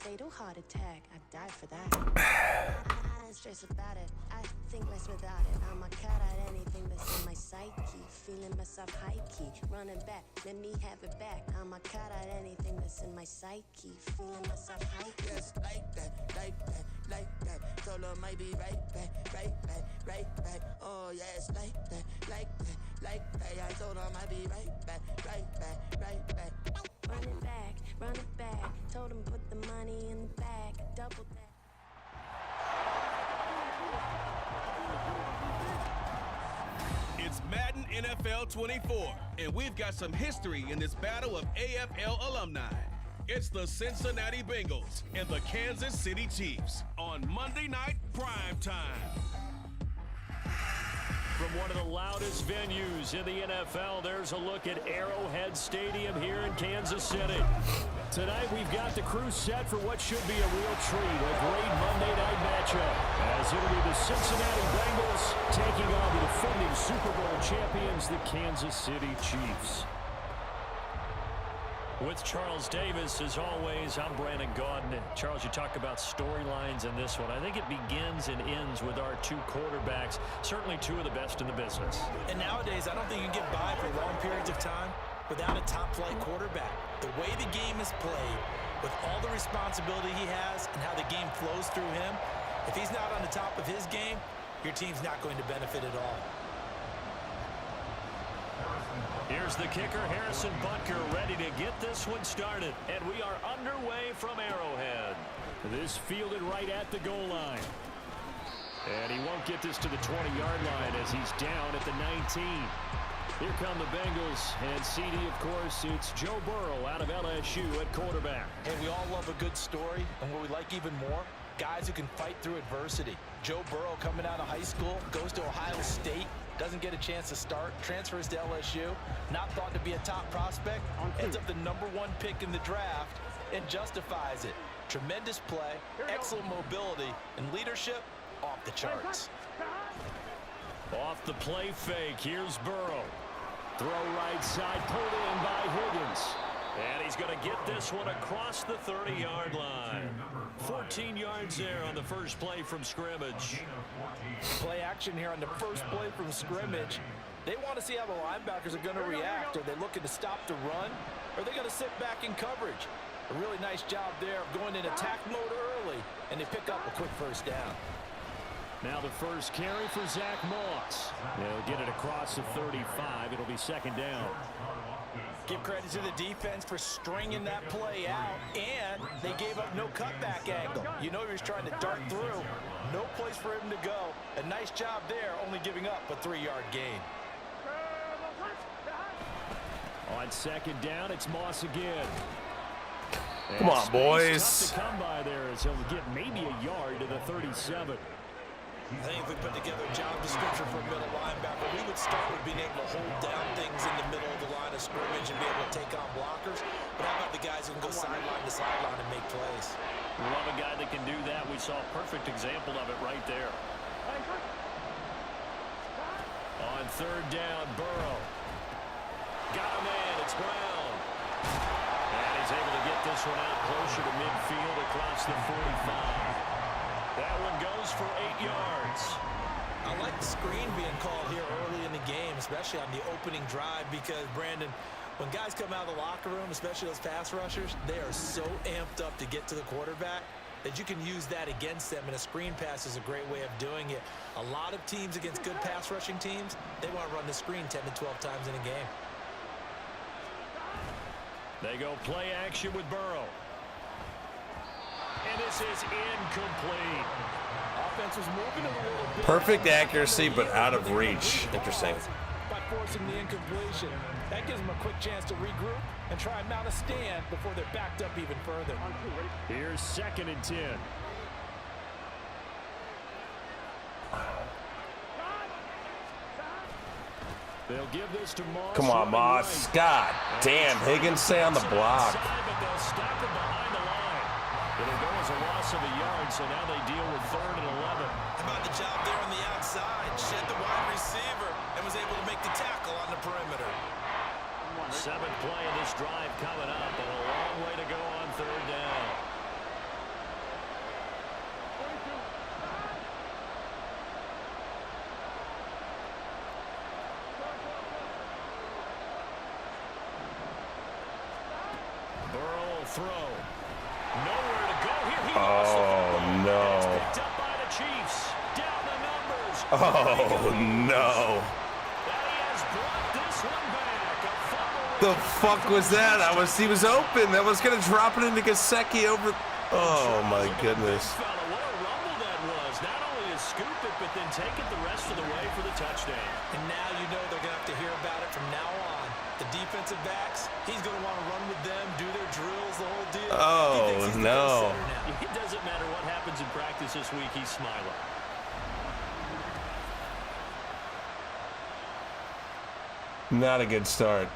fatal heart attack. I'd die for that. I don't stress about it. I think less without it. I'ma cut out anything that's in my psyche. Feeling myself high key. Running back, let me have it back. I'ma cut out anything that's in my psyche. Feeling myself high key. Yes, like that, like that, like that. Solo might be right back, right back, right back. Oh, yes, like that, like that, like that. I told him I'd be right back, right back, right back. Run it back. Told him put the money in the bag. Double that. It's Madden NFL 24, and we've got some history in this battle of AFL alumni. It's the Cincinnati Bengals and the Kansas City Chiefs on Monday Night Prime Time. From one of the loudest venues in the NFL, there's a look at Arrowhead Stadium here in Kansas City. Tonight, we've got the crew set for what should be a real treat, a great Monday night matchup, as it'll be the Cincinnati Bengals taking on the defending Super Bowl champions, the Kansas City Chiefs. With Charles Davis, as always, I'm Brandon Gaudin. And Charles, you talk about storylines in this one. I think it begins and ends with our two quarterbacks, certainly two of the best in the business. And nowadays, I don't think you can get by for long periods of time without a top-flight quarterback. The way the game is played, with all the responsibility he has and how the game flows through him, if he's not on the top of his game, your team's not going to benefit at all. Here's the kicker, Harrison Butker, ready to get this one started. And we are underway from Arrowhead. This fielded right at the goal line. And he won't get this to the 20-yard line as he's down at the 19. Here come the Bengals. And CD, of course, it's Joe Burrow out of LSU at quarterback. And we all love a good story. And what we like even more, guys who can fight through adversity. Joe Burrow coming out of high school, goes to Ohio State, doesn't get a chance to start, transfers to LSU, not thought to be a top prospect, ends up the #1 pick in the draft, and justifies it. Tremendous play, excellent mobility, and leadership off the charts. Off the play fake, here's Burrow. Throw right side, pulled in by Higgins. And he's going to get this one across the 30-yard line. 14 yards there on the first play from scrimmage. Play action here on the first play from scrimmage. They want to see how the linebackers are going to react. Are they looking to stop the run? Or are they going to sit back in coverage? A really nice job there of going in attack mode early, and they pick up a quick first down. Now the first carry for Zach Moss. They'll get it across the 35. It'll be second down. Give credit to the defense for stringing that play out, and they gave up no cutback angle. You know he was trying to dart through. No place for him to go. A nice job there, only giving up a 3-yard gain. On second down, it's Moss again. Come on, boys. Tough to come by there as he'll get maybe a yard to the 37. I think if we put together a job description for a middle linebacker, we would start with being able to hold down things in the middle of the line of scrimmage and be able to take on blockers. But how about the guys who can go sideline to sideline and make plays? Love a guy that can do that. We saw a perfect example of it right there. On third down, Burrow. Got a man, it's Brown. And he's able to get this one out closer to midfield across the 45. That one goes for 8 yards. I like the screen being called here early in the game, especially on the opening drive, because, Brandon, when guys come out of the locker room, especially those pass rushers, they are so amped up to get to the quarterback that you can use that against them, and a screen pass is a great way of doing it. A lot of teams against good pass rushing teams, they want to run the screen 10 to 12 times in a game. They go play action with Burrow. And this is incomplete. Offense was moving a little bit. Perfect accuracy, but out of reach. Interesting. By forcing the incompletion. That gives them a quick chance to regroup and try and mount a stand before they're backed up even further. Here's 2nd and 10. They'll give this to Moss. Come on, Moss. God damn, Higgins, stay on the block. But they'll stop him behind the line. It'll go as a loss of a yard, so now they deal with 3rd and 11. How about the job there on the outside? Shed the wide receiver and was able to make the tackle on the perimeter. 7th play of this drive coming up, and a long way to go on 3rd down. throw. Nowhere to go here. He Oh, no. It's picked up by the Chiefs. Down the numbers. Oh, no. The fuck was that? He was open. That was going to drop it into Gesicki over. Oh, my goodness. What a rumble that was. Not only to scoop it, but then take it the rest of the way for the touchdown. And now you know they're going to have to hear about it from now on. The defensive backs, he's going to want to run with them, do their drills, the whole deal. Oh, no. It doesn't matter what happens in practice this week. He's smiling. Not a good start.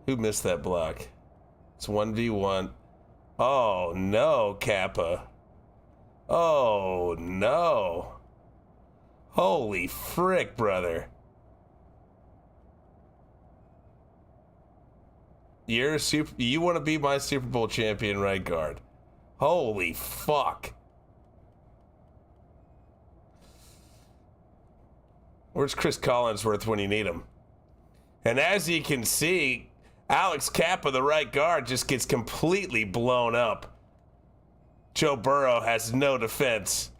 Who missed that block? It's 1v1. Oh, no, Kappa. Oh, no. Holy frick, brother. You want to be my Super Bowl champion right guard. Holy fuck. Where's Chris Collinsworth when you need him? And as you can see, Alex Kappa, the right guard, just gets completely blown up. Joe Burrow has no defense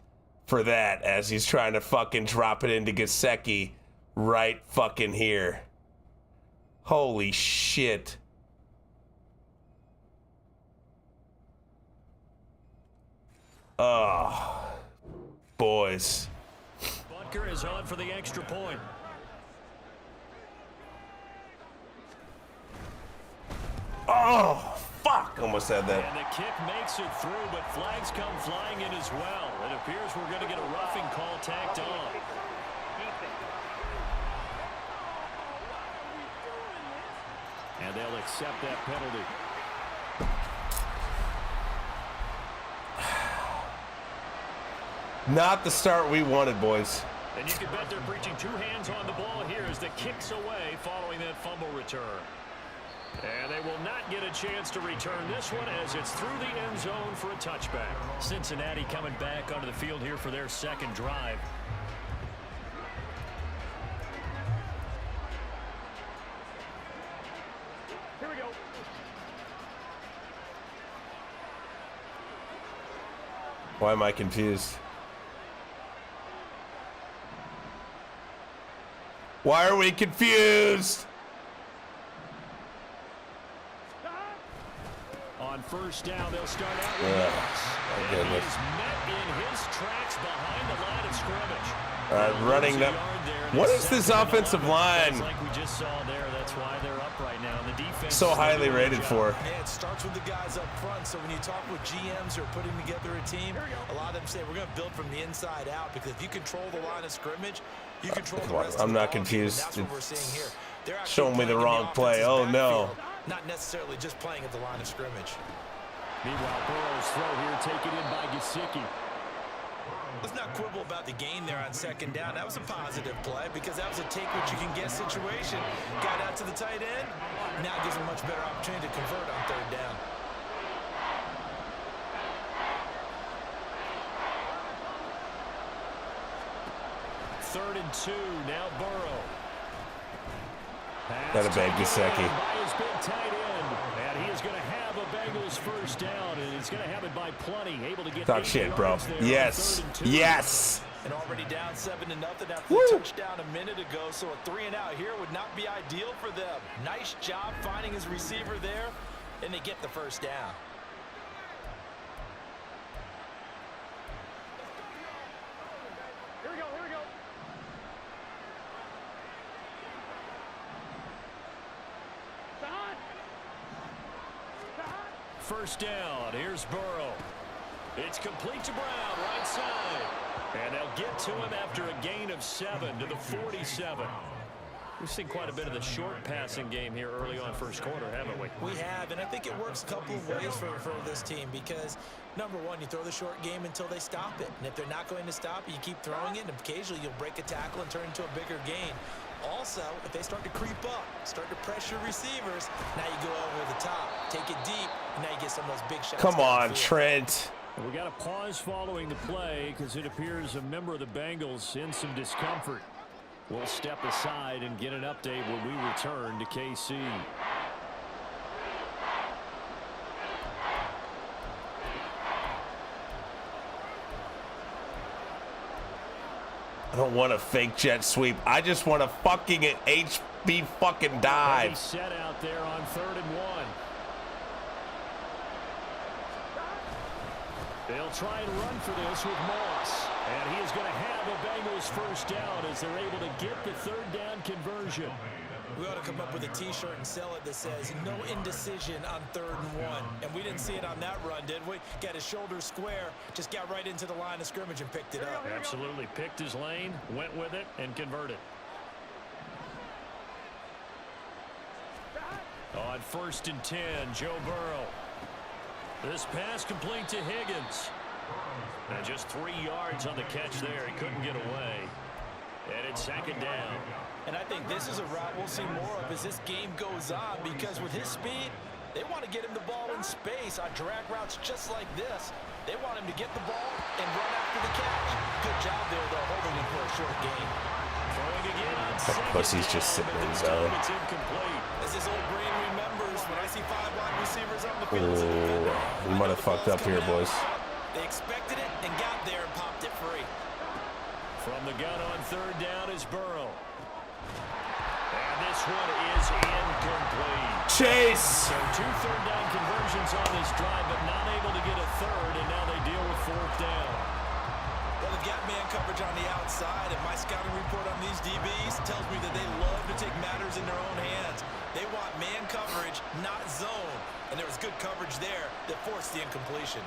for that as he's trying to fucking drop it into Gesicki right fucking here. Holy shit. Oh, boys. Butker is on for the extra point. Oh, fuck. Almost had that. And the kick makes it through, but flags come flying in as well. It appears we're going to get a roughing call tacked on. And they'll accept that penalty. Not the start we wanted, boys. And you can bet they're preaching two hands on the ball here as the kick's away following that fumble return. And they will not get a chance to return this one as it's through the end zone for a touchback. Cincinnati coming back onto the field here for their second drive. Here we go. Why am I confused? Why are we confused? On first down, they'll start out with and he's met in his tracks behind the line of scrimmage. Running them. What is this offensive line? Like we just saw there, that's why they're up right now. The defense So highly rated for. Yeah, it starts with the guys up front. So when you talk with GMs who are putting together a team, a lot of them say we're going to build from the inside out because if you control the line of scrimmage, you control the rest of I'm the not ball game, confused. and that's what we're seeing here. They're Showing me the wrong play. Oh no. Not necessarily just playing at the line of scrimmage. Meanwhile, Burrow's throw here taken in by Gesicki. Let's not quibble about the gain there on second down. That was a positive play because that was a take-what-you-can-get situation. Got out to the tight end. Now gives him a much better opportunity to convert on third down. Third and 2. Now Burrow. Got a bad Gesicki. By his big tight end. And he is going to have a Bengals first down, and he's going to have it by plenty. Able to get Talk shit, bro. Yes. Yes. And already down 7-0 after the touchdown a minute ago, so a 3-and-out here would not be ideal for them. Nice job finding his receiver there, and they get the first down. Here we go, here we go. First down, here's Burrow. It's complete to Brown, right side. And they'll get to him after a gain of 7 to the 47. We've seen quite a bit of the short passing game here early on first quarter, haven't we? We have, and I think it works a couple of ways for this team because, number one, you throw the short game until they stop it. And if they're not going to stop it, you keep throwing it, and occasionally you'll break a tackle and turn into a bigger gain. Also, if they start to creep up, start to pressure receivers, now you go over the top, take it deep, and now you get some of those big shots. Come on, Trent. We got a pause following the play because it appears a member of the Bengals in some discomfort. We'll step aside and get an update when we return to KC. I don't want a fake jet sweep. I just want a fucking HB fucking dive. He's set out there on 3rd and 1. They'll try and run for this with Moss. And he is going to have a Bengals first down as they're able to get the 3rd down conversion. We ought to come up with a T-shirt and sell it that says, no indecision on 3rd and 1. And we didn't see it on that run, did we? Got his shoulders square, just got right into the line of scrimmage and picked it up. Absolutely. Picked his lane, went with it, and converted. On 1st and 10, Joe Burrow. This pass complete to Higgins. And just 3 yards on the catch there. He couldn't get away. And it's 2nd down. And I think this is a route we'll see more of as this game goes on, because with his speed, they want to get him the ball in space on drag routes just like this. They want him to get the ball and run after the catch. Good job there, though, holding him for a short gain. Throwing again on That pussy's just sitting in zone. It's incomplete. As his old brain remembers, when I see 5 wide receivers on the field as a defender, We might have fucked up here, boys. they expected it and got there and popped it free. From the gun on 3rd down is Burrow. And this one is incomplete. Chase! So 2 third down conversions on this drive, but not able to get a 3rd, and now they deal with 4th down. Well, they've got man coverage on the outside, and my scouting report on these DBs tells me that they love to take matters in their own hands. They want man coverage, not zone. And there was good coverage there that forced the incompletion.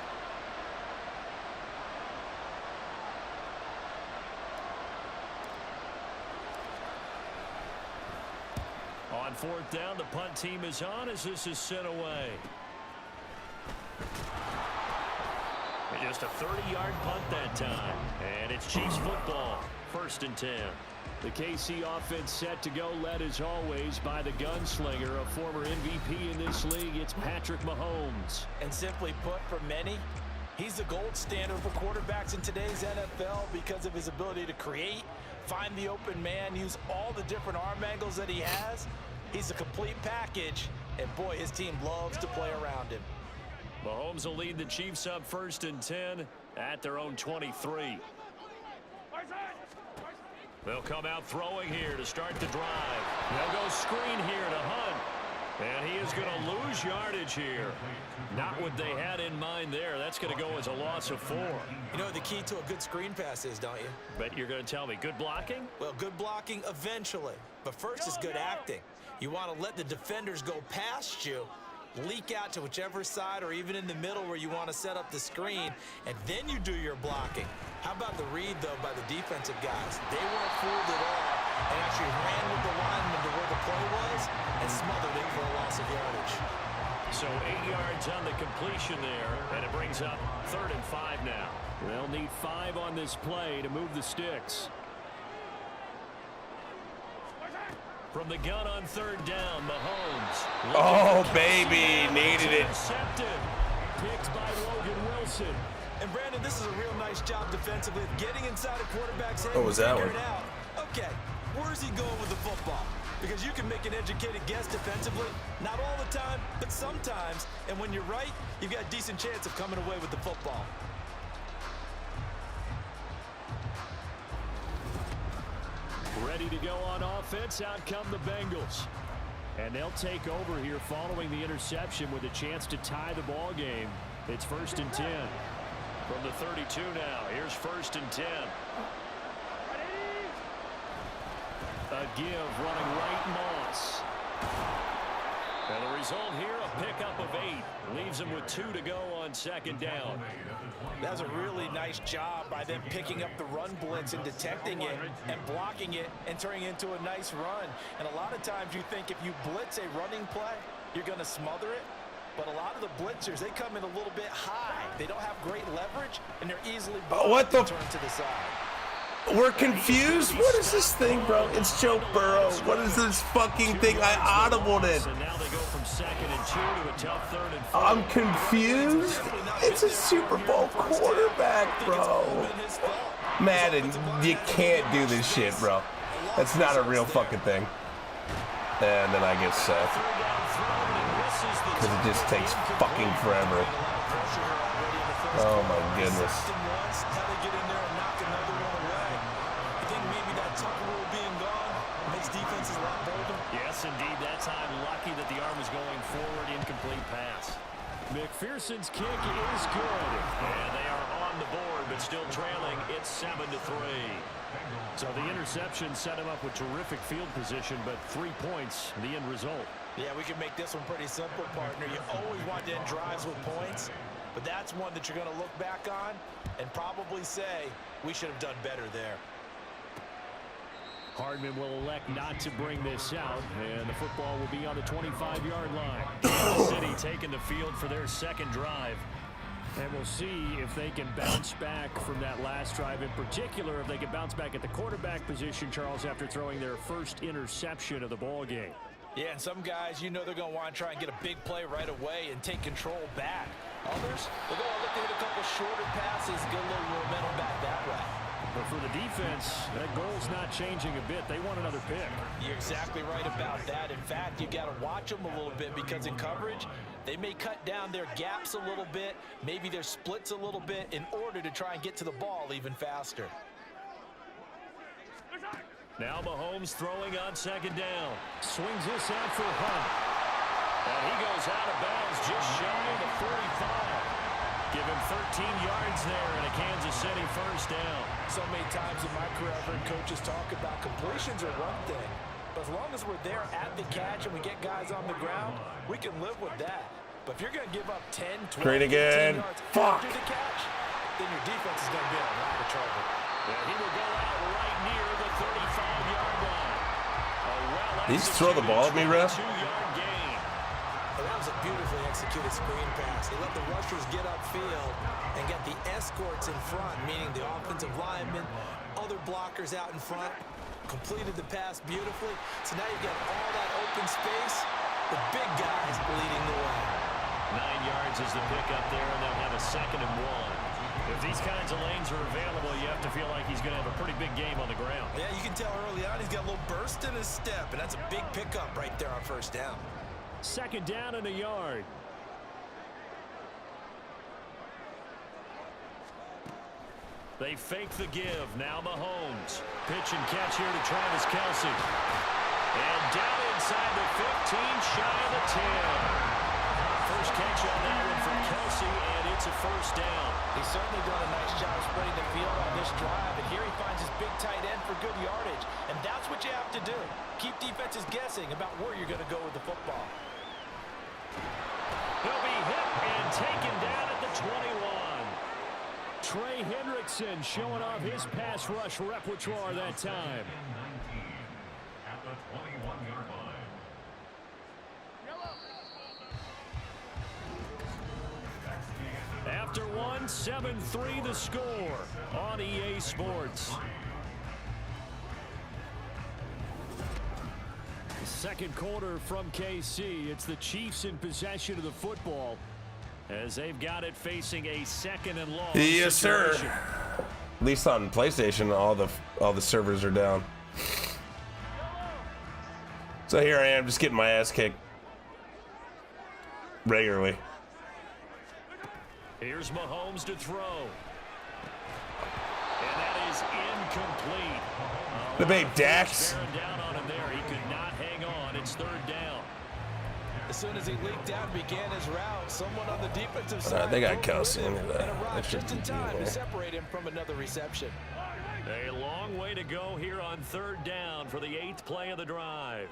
On 4th down, the punt team is on as this is sent away. Just a 30-yard punt that time. And it's Chiefs football. 1st and 10. The KC offense set to go, led as always by the gunslinger, a former MVP in this league. It's Patrick Mahomes. And simply put, for many, he's the gold standard for quarterbacks in today's NFL because of his ability to create, find the open man, use all the different arm angles that he has. He's a complete package, and boy, his team loves to play around him. Mahomes will lead the Chiefs up 1st and 10 at their own 23. They'll come out throwing here to start the drive. They'll go screen here to Hunt. And he is going to lose yardage here. Not what they had in mind there. That's going to go as a loss of 4. You know the key to a good screen pass is, don't you? Bet you're going to tell me. Good blocking? Well, good blocking eventually. But first is good acting. You want to let the defenders go past you, leak out to whichever side or even in the middle where you want to set up the screen, and then you do your blocking. How about the read, though, by the defensive guys? They weren't fooled at all and actually ran with the lineman to where the play was and smothered it for a loss of yardage. So 8 yards on the completion there, and it brings up 3rd and 5 now. They'll need 5 on this play to move the sticks. From the gun on 3rd down, Mahomes. Oh, baby, needed it. Intercepted. Picked by Logan Wilson. And Brandon, this is a real nice job defensively of getting inside a quarterback's head. What was that one? Out. Okay, where's he going with the football? Because you can make an educated guess defensively. Not all the time, but sometimes. And when you're right, you've got a decent chance of coming away with the football. Ready to go on offense. Out come the Bengals. And they'll take over here following the interception with a chance to tie the ball game. It's 1st and 10. From the 32 now. Here's 1st and 10. A give running right Moss. And the result here, a pickup of 8. Leaves them with 2 to go on 2nd down. That's a really nice job by them picking up the run blitz and detecting it and blocking it and turning it into a nice run. And a lot of times you think if you blitz a running play, you're going to smother it. But a lot of the blitzers, they come in a little bit high. They don't have great leverage, and they're easily what the turned to the side. We're confused. What is this thing, bro? It's Joe Burrow. What is this fucking thing? I audibled it. And now they go from 2nd and 2 to a tough 3rd and 4. I'm confused. It's a Super Bowl quarterback, bro. Madden, you can't do this shit, bro. That's not a real fucking thing. And then I get Seth. Because it just takes fucking forever. Oh my goodness. Tucker Rule being gone makes defenses a lot bolder. Yes, indeed. That time, lucky that the arm was going forward. Incomplete pass. McPherson's kick is good. And they are on the board, but still trailing. It's 7-3. So the interception set him up with terrific field position, but 3 points, the end result. Yeah, we can make this one pretty simple, partner. You always want to end drives with points, but that's one that you're going to look back on and probably say, we should have done better there. Hardman will elect not to bring this out, and the football will be on the 25-yard line. Kansas City taking the field for their second drive. And we'll see if they can bounce back from that last drive. In particular, if they can bounce back at the quarterback position, Charles, after throwing their first interception of the ball game. Yeah, and some guys, you know they're going to want to try and get a big play right away and take control back. Others, they're going to look to hit a couple shorter passes, get a little momentum back that way. But for the defense, that goal's not changing a bit. They want another pick. You're exactly right about that. In fact, you got to watch them a little bit because in coverage, they may cut down their gaps a little bit, maybe their splits a little bit in order to try and get to the ball even faster. Now Mahomes throwing on second down. Swings this out for Hunt. And he goes out of bounds just shy of the 45. Give him 13 yards there and a Kansas City first down. So many times in my career, I've heard coaches talk about completions are one thing. But as long as we're there at the catch and we get guys on the ground, we can live with that. But if you're going to give up 10, 12, 15 yards after the catch, then your defense is going to be in a lot of trouble. And he will go out right near the 35-yard line. Did you just throw the ball at me, ref? 2-yard gain. Well, that was a beautifully executed screen pass. They let the rushers get upfield and get the escorts in front, meaning the offensive linemen, other blockers out in front, completed the pass beautifully. So now you've got all that open space, the big guys leading the way. 9 yards is the pickup there, and they'll have a 2nd and 1. If these kinds of lanes are available, you have to feel like he's going to have a pretty big game on the ground. Yeah, you can tell early on he's got a little burst in his step, and that's a big pickup right there on first down. 2nd down and a yard. They fake the give. Now Mahomes. Pitch and catch here to Travis Kelce. And down inside the 15, shy of the 10. First catch on that one from Kelce, and it's a first down. He's certainly done a nice job spreading the field on this drive, and here he finds his big tight end for good yardage. And that's what you have to do. Keep defenses guessing about where you're going to go with the football. He'll be hit and taken down at the 21. Trey Hendrickson showing off his pass rush repertoire that time. At the 21-yard line. After one, 7-3 the score on EA Sports. The second quarter from KC. It's the Chiefs in possession of the football as they've got it facing a 2nd and long Yes, situation. sir. At least on PlayStation, all the servers are down. So here I am, just getting my ass kicked regularly. Here's Mahomes to throw. And that is incomplete. The babe Dax. Bearing down on him there. He could not hang on. It's 3rd down. As soon as he leaked out and began his route, someone on the defensive side they got Kelce into that. and arrived That should just in be time there. to separate him from another reception. A long way to go here on 3rd down for the 8th play of the drive.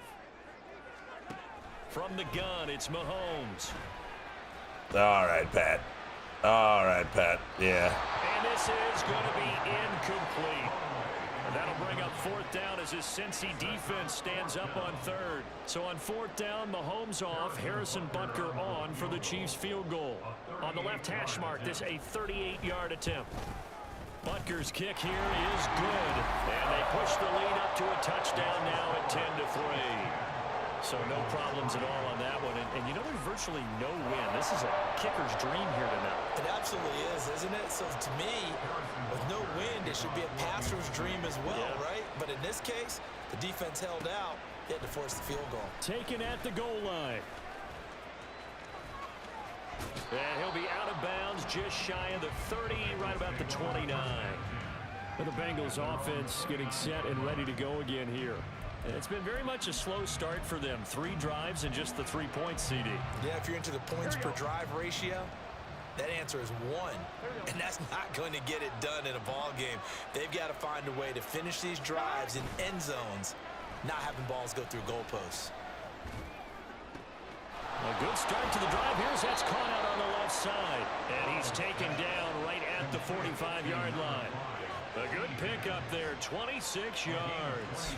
From the gun, it's Mahomes. All right, Pat. All right, Pat. Yeah. And this is going to be incomplete. And that'll bring up 4th down as his Cincy defense stands up on 3rd. So on 4th down, Mahomes off, Harrison Butker on for the Chiefs field goal. On the left hash mark, this a 38-yard attempt. Butker's kick here is good. And they push the lead up to a touchdown now at 10-3. So no problems at all on that one. And you know, there's virtually no win. This is a kicker's dream here tonight. It absolutely is, isn't it? So to me, with no wind, it should be a passer's dream as well, right? But in this case, the defense held out. They had to force the field goal. Taken at the goal line. And he'll be out of bounds just shy of the 30, right about the 29. The Bengals offense getting set and ready to go again here. It's been very much a slow start for them. 3 drives and just the 3 points, CD. Yeah, if you're into the points per drive ratio, that answer is 1. And that's not going to get it done in a ball game. They've got to find a way to finish these drives in end zones, not having balls go through goalposts. A good start to the drive. That's caught out on the left side. And he's taken down right at the 45-yard line. A good pickup there, 26 yards.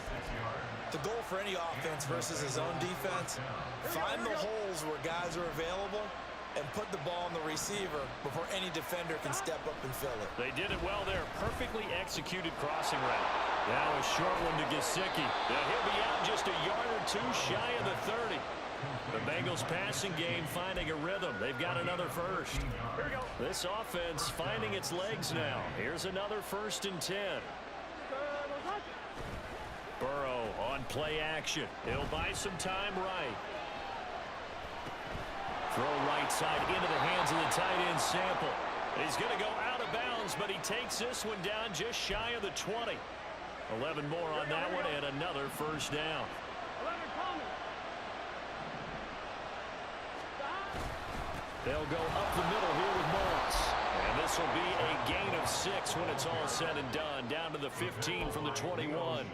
The goal for any offense versus his own defense, find the holes where guys are available and put the ball on the receiver before any defender can step up and fill it. They did it well there. Perfectly executed crossing route. Now a short one to Gesicki. He'll be out just a yard or 2 shy of the 30. The Bengals passing game finding a rhythm. They've got another first. This offense finding its legs now. Here's another 1st and 10. Burrow on play action. He'll buy some time right. Throw right side into the hands of the tight end Sample. He's going to go out of bounds, but he takes this one down just shy of the 20. 11 more on that one and another 1st down. They'll go up the middle here with Moss. And this will be a gain of 6 when it's all said and done. Down to the 15 from the 21.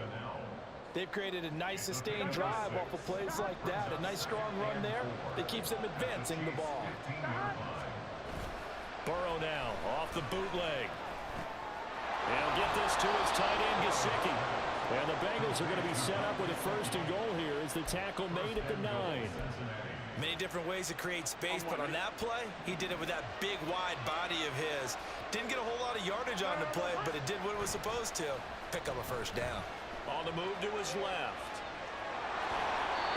They've created a nice sustained drive off of plays like that. A nice strong run there that keeps them advancing the ball. Burrow now off the bootleg. He'll get this to his tight end Gesicki. And the Bengals are going to be set up with a 1st and goal here as the tackle made at the 9. Many different ways to create space, but on that play, he did it with that big, wide body of his. Didn't get a whole lot of yardage on the play, but it did what it was supposed to. Pick up a 1st down. On the move to his left.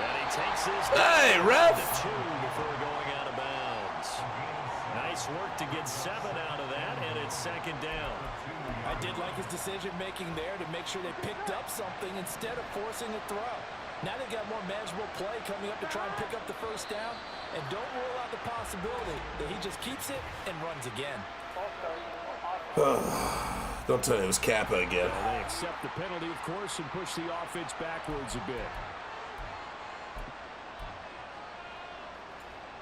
And he takes this Hey, ref! to 2 before going out of bounds. Nice work to get 7 out of that, and it's 2nd down. I did like his decision-making there to make sure they picked up something instead of forcing a throw. Now they've got more manageable play coming up to try and pick up the 1st down, and don't rule out the possibility that he just keeps it and runs again. Don't tell me it was Kappa again. Well, they accept the penalty, of course, and push the offense backwards a bit.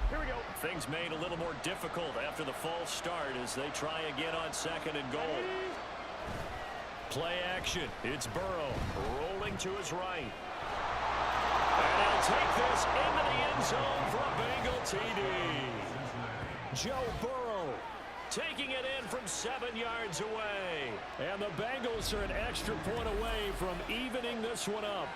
Here we go. Things made a little more difficult after the false start as they try again on 2nd and goal. Play action. It's Burrow rolling to his right. And he'll take this into the end zone for a Bengal TD. Joe Burrow taking it in from 7 yards away. And the Bengals are an extra point away from evening this one up.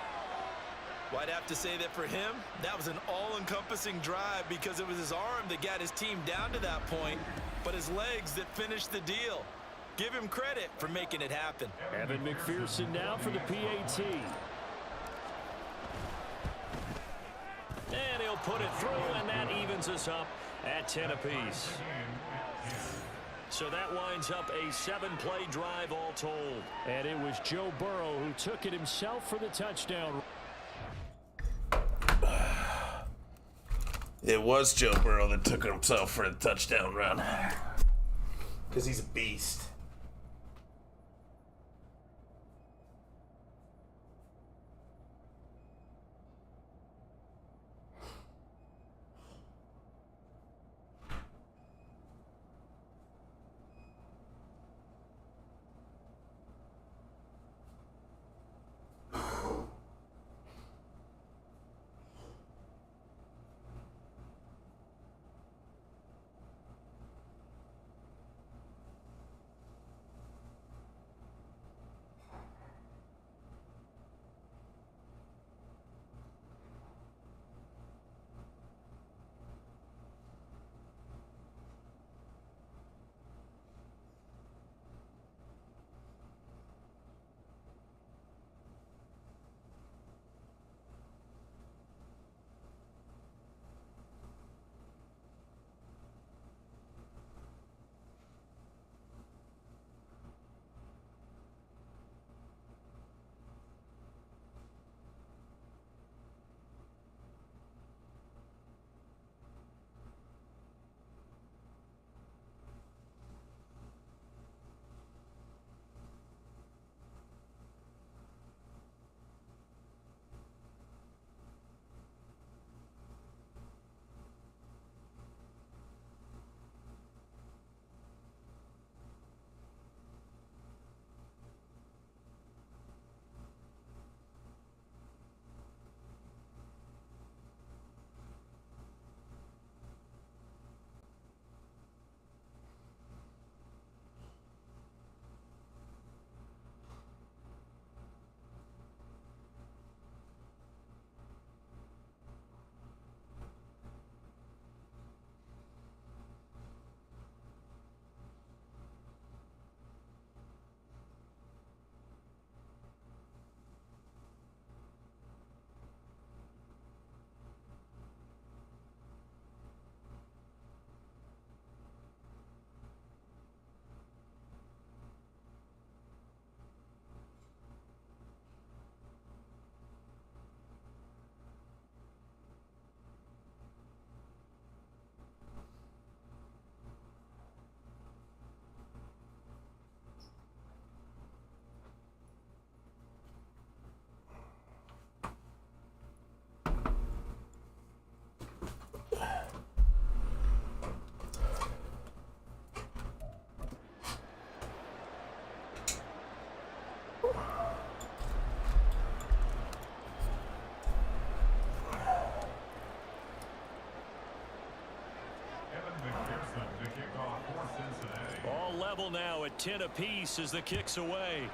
Well, I'd have to say that for him, that was an all-encompassing drive because it was his arm that got his team down to that point, but his legs that finished the deal. Give him credit for making it happen. Evan McPherson now for the PAT. And he'll put it through, and that evens us up at 10 apiece. So that winds up a 7-play drive all told. And it was Joe Burrow who took it himself for the touchdown. It was Joe Burrow that took it himself for the touchdown run. Because he's a beast. level now at 10 apiece as the kick's away.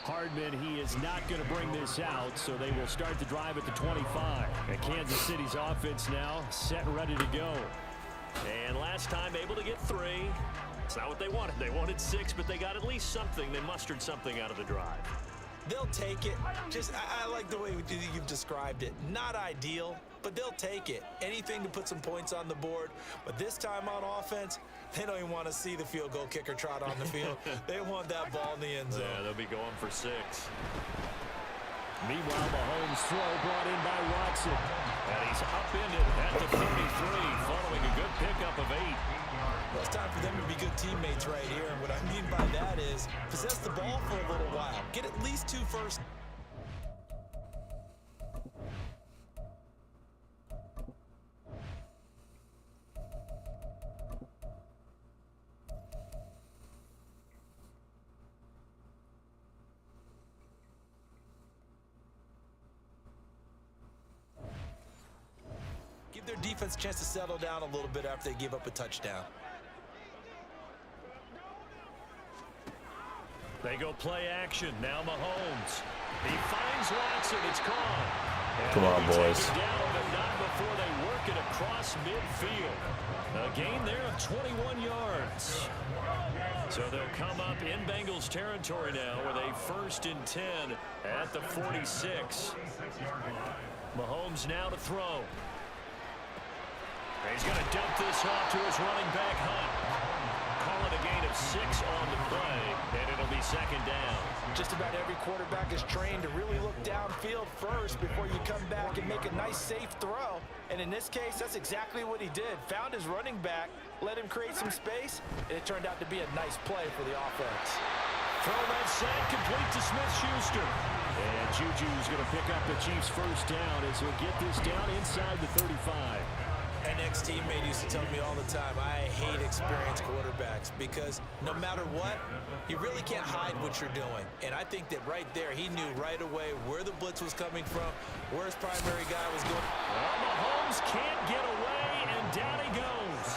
Hardman, he is not going to bring this out, so they will start the drive at the 25. And Kansas City's offense now set and ready to go. And last time able to get 3. It's not what they wanted. They wanted 6, but they got at least something. They mustered something out of the drive. They'll take it. I like the way you've described it. Not ideal, but they'll take it. Anything to put some points on the board. But this time on offense, they don't even want to see the field goal kicker trot on the field. They want that ball in the end zone. Yeah, they'll be going for 6. Meanwhile, Mahomes' throw brought in by Watson. And he's upended at the 33, following a good pickup of 8. Well, it's time for them to be good teammates right here. And what I mean by that is possess the ball for a little while. Get at least 2 first. Give their defense a chance to settle down a little bit after they give up a touchdown. They go play action. Now Mahomes. He finds Watson. It's gone. Come on, boys. Down, but not before they work it across midfield. A gain there of 21 yards. So they'll come up in Bengals territory now with a 1st and 10 at the 46. Mahomes now to throw. He's going to dump this off to his running back, Hunt. Call it a gain of 6 on the play, and it'll be 2nd down. Just about every quarterback is trained to really look downfield first before you come back and make a nice, safe throw. And in this case, that's exactly what he did. Found his running back, let him create some space, and it turned out to be a nice play for the offense. Throw that sack complete to Smith-Schuster. And Juju's going to pick up the Chiefs' 1st down as he'll get this down inside the 35. An ex-teammate used to tell me all the time, I hate experienced quarterbacks because no matter what, you really can't hide what you're doing. And I think that right there, he knew right away where the blitz was coming from, where his primary guy was going. Well, Mahomes can't get away, and down he goes.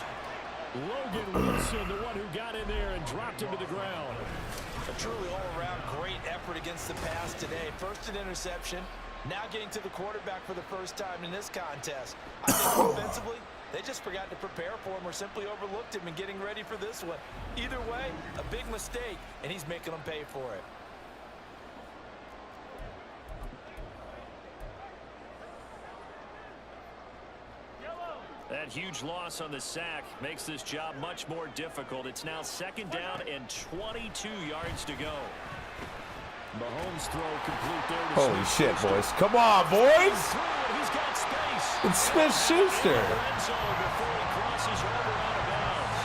Logan Wilson, the one who got in there and dropped him to the ground. A truly all-around great effort against the pass today. First an interception. Now getting to the quarterback for the first time in this contest. I think offensively, they just forgot to prepare for him or simply overlooked him in getting ready for this one. Either way, a big mistake, and he's making them pay for it. That huge loss on the sack makes this job much more difficult. It's now 2nd down and 22 yards to go. Mahomes throw complete there to Holy shit, boys. Come on, boys. He's got space. It's Smith-Schuster. Before he crosses over out of bounds.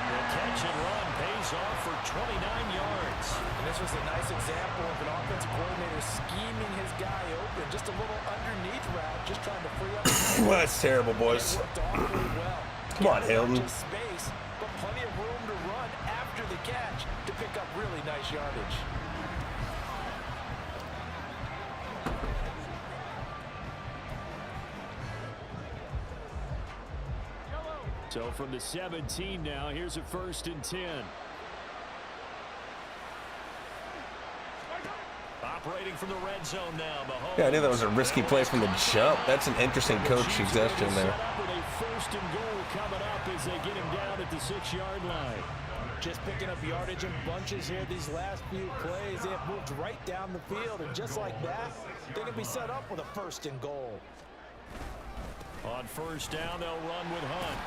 The catch and run pays off for 29 yards. And this was a nice example of an offensive coordinator scheming his guy open. Just a little underneath route, just trying to free up. Well, that's terrible, boys. Well. Come on, Hilton. Space, but plenty of room to run after the catch to pick up really nice yardage. So from the 17 now, here's a 1st and 10. Operating from the red zone now, Mahomes. Yeah, I knew that was a risky play from the jump. That's an interesting coach suggestion there. With a 1st and goal coming up as they get him down at the 6-yard line. Just picking up yardage in bunches here these last few plays. They have moved right down the field, and just like that, they can be set up with a 1st and goal. On 1st down, they'll run with Hunt.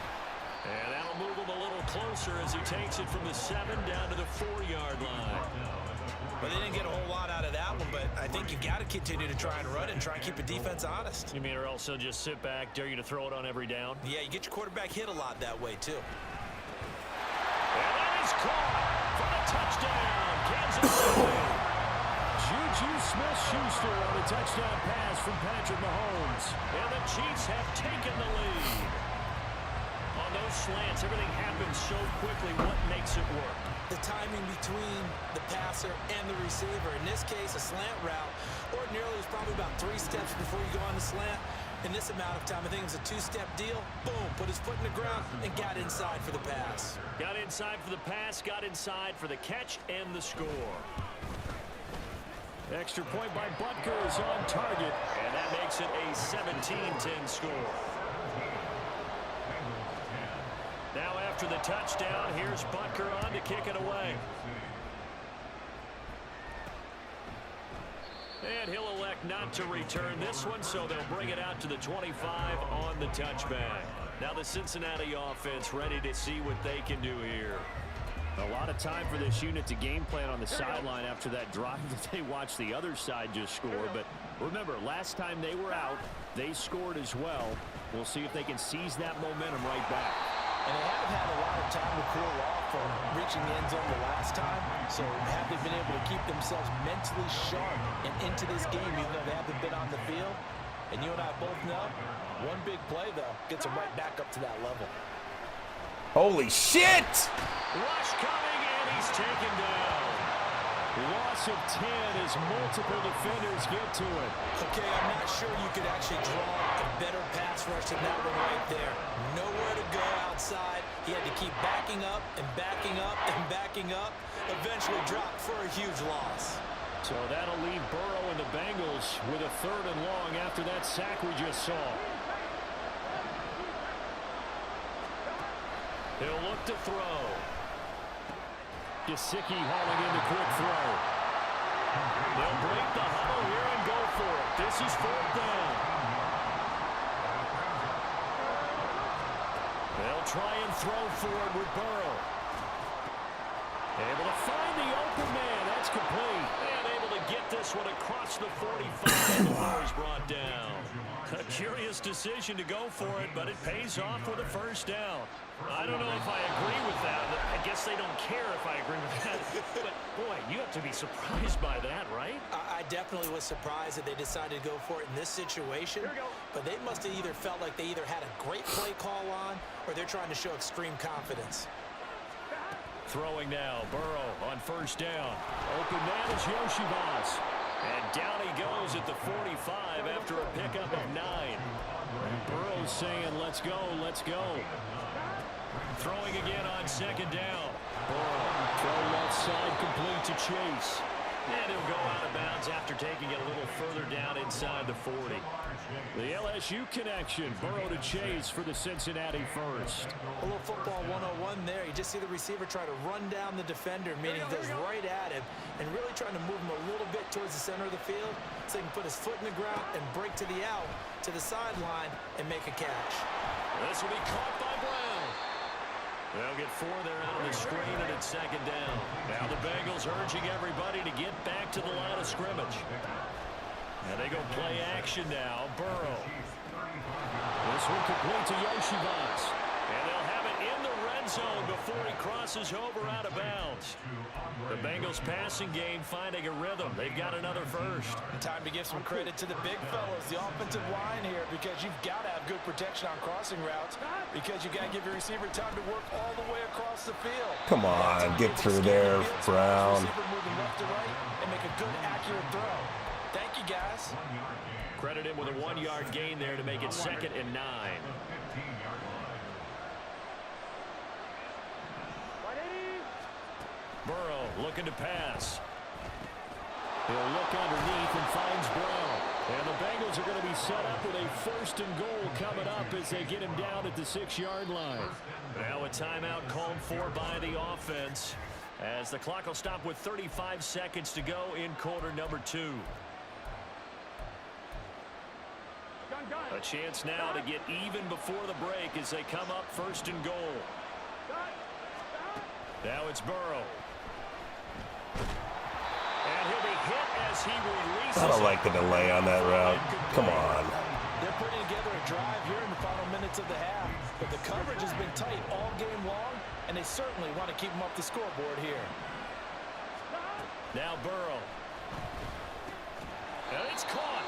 And that'll move him a little closer as he takes it from the 7 down to the 4-yard line. Well, they didn't get a whole lot out of that one, but I think you've got to continue to try and run and try and keep the defense honest. You mean or else they'll just sit back, dare you to throw it on every down? Yeah, you get your quarterback hit a lot that way, too. And that is caught for the touchdown, Kansas City. Juju Smith-Schuster on a touchdown pass from Patrick Mahomes. And the Chiefs have taken the lead. On those slants, everything happens so quickly. What makes it work? The timing between the passer and the receiver. In this case, a slant route. Ordinarily, it's probably about 3 steps before you go on the slant. in this amount of time. I think it was a two-step deal. Boom, put his foot in the ground and got inside for the pass. Got inside for the pass, got inside for the catch and the score. Extra point by Butker is on target, and that makes it a 17-10 score. Now after the touchdown, here's Butker on to kick it away. And he'll elect not to return this one, so they'll bring it out to the 25 on the touchback. Now the Cincinnati offense ready to see what they can do here. A lot of time for this unit to game plan on the sideline after that drive that they watched the other side just score. But remember, last time they were out, they scored as well. We'll see if they can seize that momentum right back. And they haven't had a lot of time to cool off from reaching the end zone the last time. So have they been able to keep themselves mentally sharp and into this game, even though they haven't been on the field? And you and I both know, one big play, though, gets them right back up to that level. Holy shit! Rush coming, and he's taken down. Loss of 10 as multiple defenders get to it. Okay, I'm not sure you could actually draw a better pass rush than that one right there. Nowhere to go outside. He had to keep backing up and backing up and backing up. Eventually dropped for a huge loss. So that'll leave Burrow and the Bengals with a 3rd and long after that sack we just saw. He'll look to throw. Gesicki hauling in the quick throw. They'll break the huddle here and go for it. This is 4th down. They'll try and throw forward with Burrow. Able to find the open man. That's complete. And able to get this one across the 45 before he's brought down. A curious decision to go for it, but it pays off with a 1st down. I don't know if I agree with that. I guess they don't care if I agree with that. But, boy, you have to be surprised by that, right? I definitely was surprised that they decided to go for it in this situation. But they must have either felt like they either had a great play call on or they're trying to show extreme confidence. Throwing now, Burrow on 1st down. Open man is Yoshibas. And down he goes at the 45 after a pickup of 9. Burrow's saying, let's go, let's go. Throwing again on 2nd down. Burrow, throw left side, complete to Chase. And he'll go out of bounds after taking it a little further down inside the 40. The LSU connection, Burrow to Chase for the Cincinnati first. A little football 101 there. You just see the receiver try to run down the defender, meaning he goes right at him and really trying to move him a little bit towards the center of the field so he can put his foot in the ground and break to the out, to the sideline, and make a catch. This will be caught by Brown. They'll get 4 there out of the screen, and it's 2nd down. Now the Bengals urging everybody to get back to the line of scrimmage. And they go play action now. Burrow. This one complete to Yoshibas. And they'll have it in the red zone before he crosses over out of bounds. The Bengals passing game finding a rhythm. They've got another first. Time to give some credit to the big fellas, the offensive line here, because you've got to have good protection on crossing routes because you've got to give your receiver time to work all the way across the field. Come on, get through there, Brown. Receiver moving left to right and make a good, accurate throw. Thank you, guys. Credit him with a 1-yard gain there to make it 2nd and 9. Burrow looking to pass. He'll look underneath and finds Brown. And the Bengals are going to be set up with a 1st and goal coming up as they get him down at the 6-yard line. Now a timeout called for by the offense as the clock will stop with 35 seconds to go in quarter number 2. A chance now to get even before the break as they come up 1st and goal. Now it's Burrow. And he'll be hit as he releases. I don't like the delay on that route. Come on. They're putting together a drive here in the final minutes of the half, but the coverage has been tight all game long, and they certainly want to keep them off the scoreboard here. Now Burrow. And it's caught.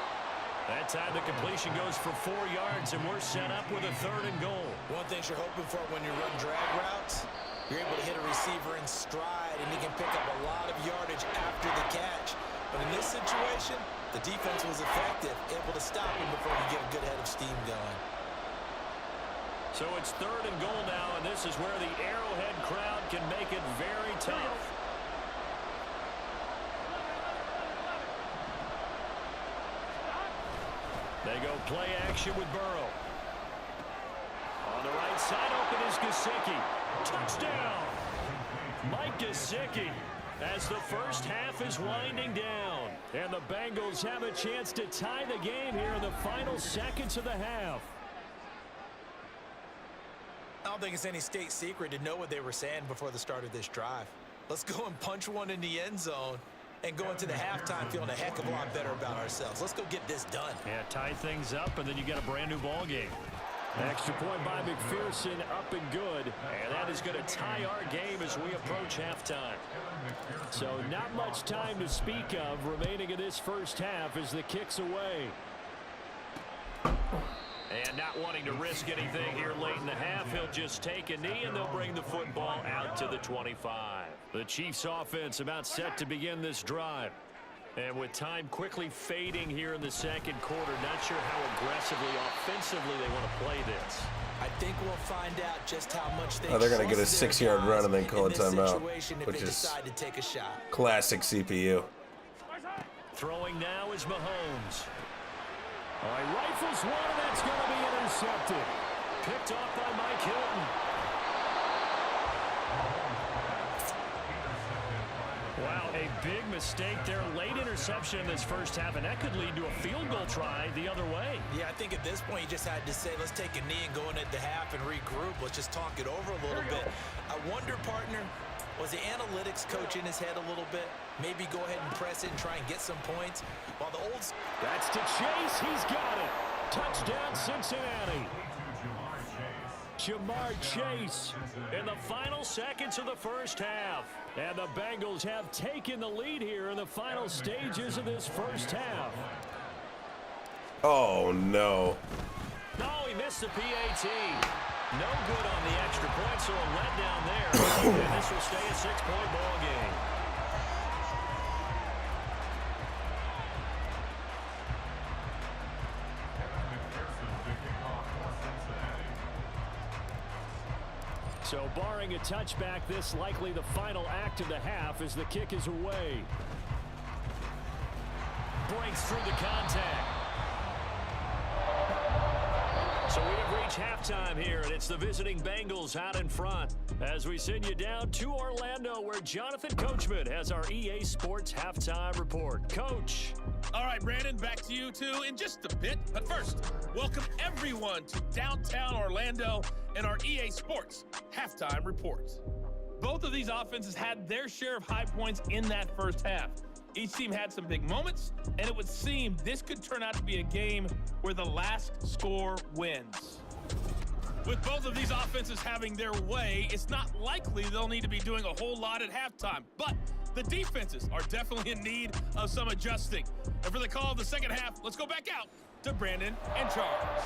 That time the completion goes for 4 yards, and we're set up with a 3rd and goal. One thing you're hoping for when you run drag routes, you're able to hit a receiver in stride, and he can pick up a lot of yardage after the catch. But in this situation, The defense was effective, able to stop him before he get a good head of steam going. So it's 3rd and goal now, and this is where the Arrowhead crowd can make it very tough. They go play action with Burrow. On the right side, open is Gesicki. Touchdown! Mike Gesicki, as the first half is winding down. And the Bengals have a chance to tie the game here in the final seconds of the half. I don't think it's any state secret to know what they were saying before the start of this drive. Let's go and punch one in the end zone and go into the halftime feeling a heck of a lot better about ourselves. Let's go get this done. Yeah, tie things up, and then you get a brand new ball game. Extra point by McPherson, up and good. And that is going to tie our game as we approach halftime. So not much time to speak of remaining in this first half as the kick's away. And not wanting to risk anything here late in the half, he'll just take a knee, and they'll bring the football out to the 25. The Chiefs offense about set to begin this drive. And with time quickly fading here in the second quarter, not sure how aggressively, offensively they want to play this. I think we'll find out just how much they they're going to get a 6-yard run and then call a timeout, which is decide to take a shot. Classic CPU. Throwing now is Mahomes. All right, rifles one, and that's going to be intercepted. Picked off by Mike Hilton. Wow, a big mistake there. Late interception in this first half, and that could lead to a field goal try the other way. Yeah, I think at this point you just had to say, let's take a knee and go into the half and regroup. Let's just talk it over a little bit. I wonder, partner, was the analytics coach in his head a little bit? Maybe go ahead and press it and try and get some points. While the old... That's to Chase. He's got it. Touchdown, Cincinnati. Jamar Chase in the final seconds of the first half. And the Bengals have taken the lead here in the final stages of this first half. Oh, no. No, he missed the PAT. No good on the extra point, so a letdown there. And this will stay a 6-point ball game. So barring a touchback, this likely the final act of the half as the kick is away. Breaks through the contact. So we have reached halftime here, and it's the visiting Bengals out in front. As we send you down to Orlando, where Jonathan Coachman has our EA Sports halftime report. Coach. All right, Brandon, back to you two in just a bit. But first, welcome everyone to downtown Orlando and our EA Sports halftime report. Both of these offenses had their share of high points in that first half. Each team had some big moments, and it would seem this could turn out to be a game where the last score wins. With both of these offenses having their way, it's not likely they'll need to be doing a whole lot at halftime. But the defenses are definitely in need of some adjusting. And for the call of the second half, let's go back out to Brandon and Charles.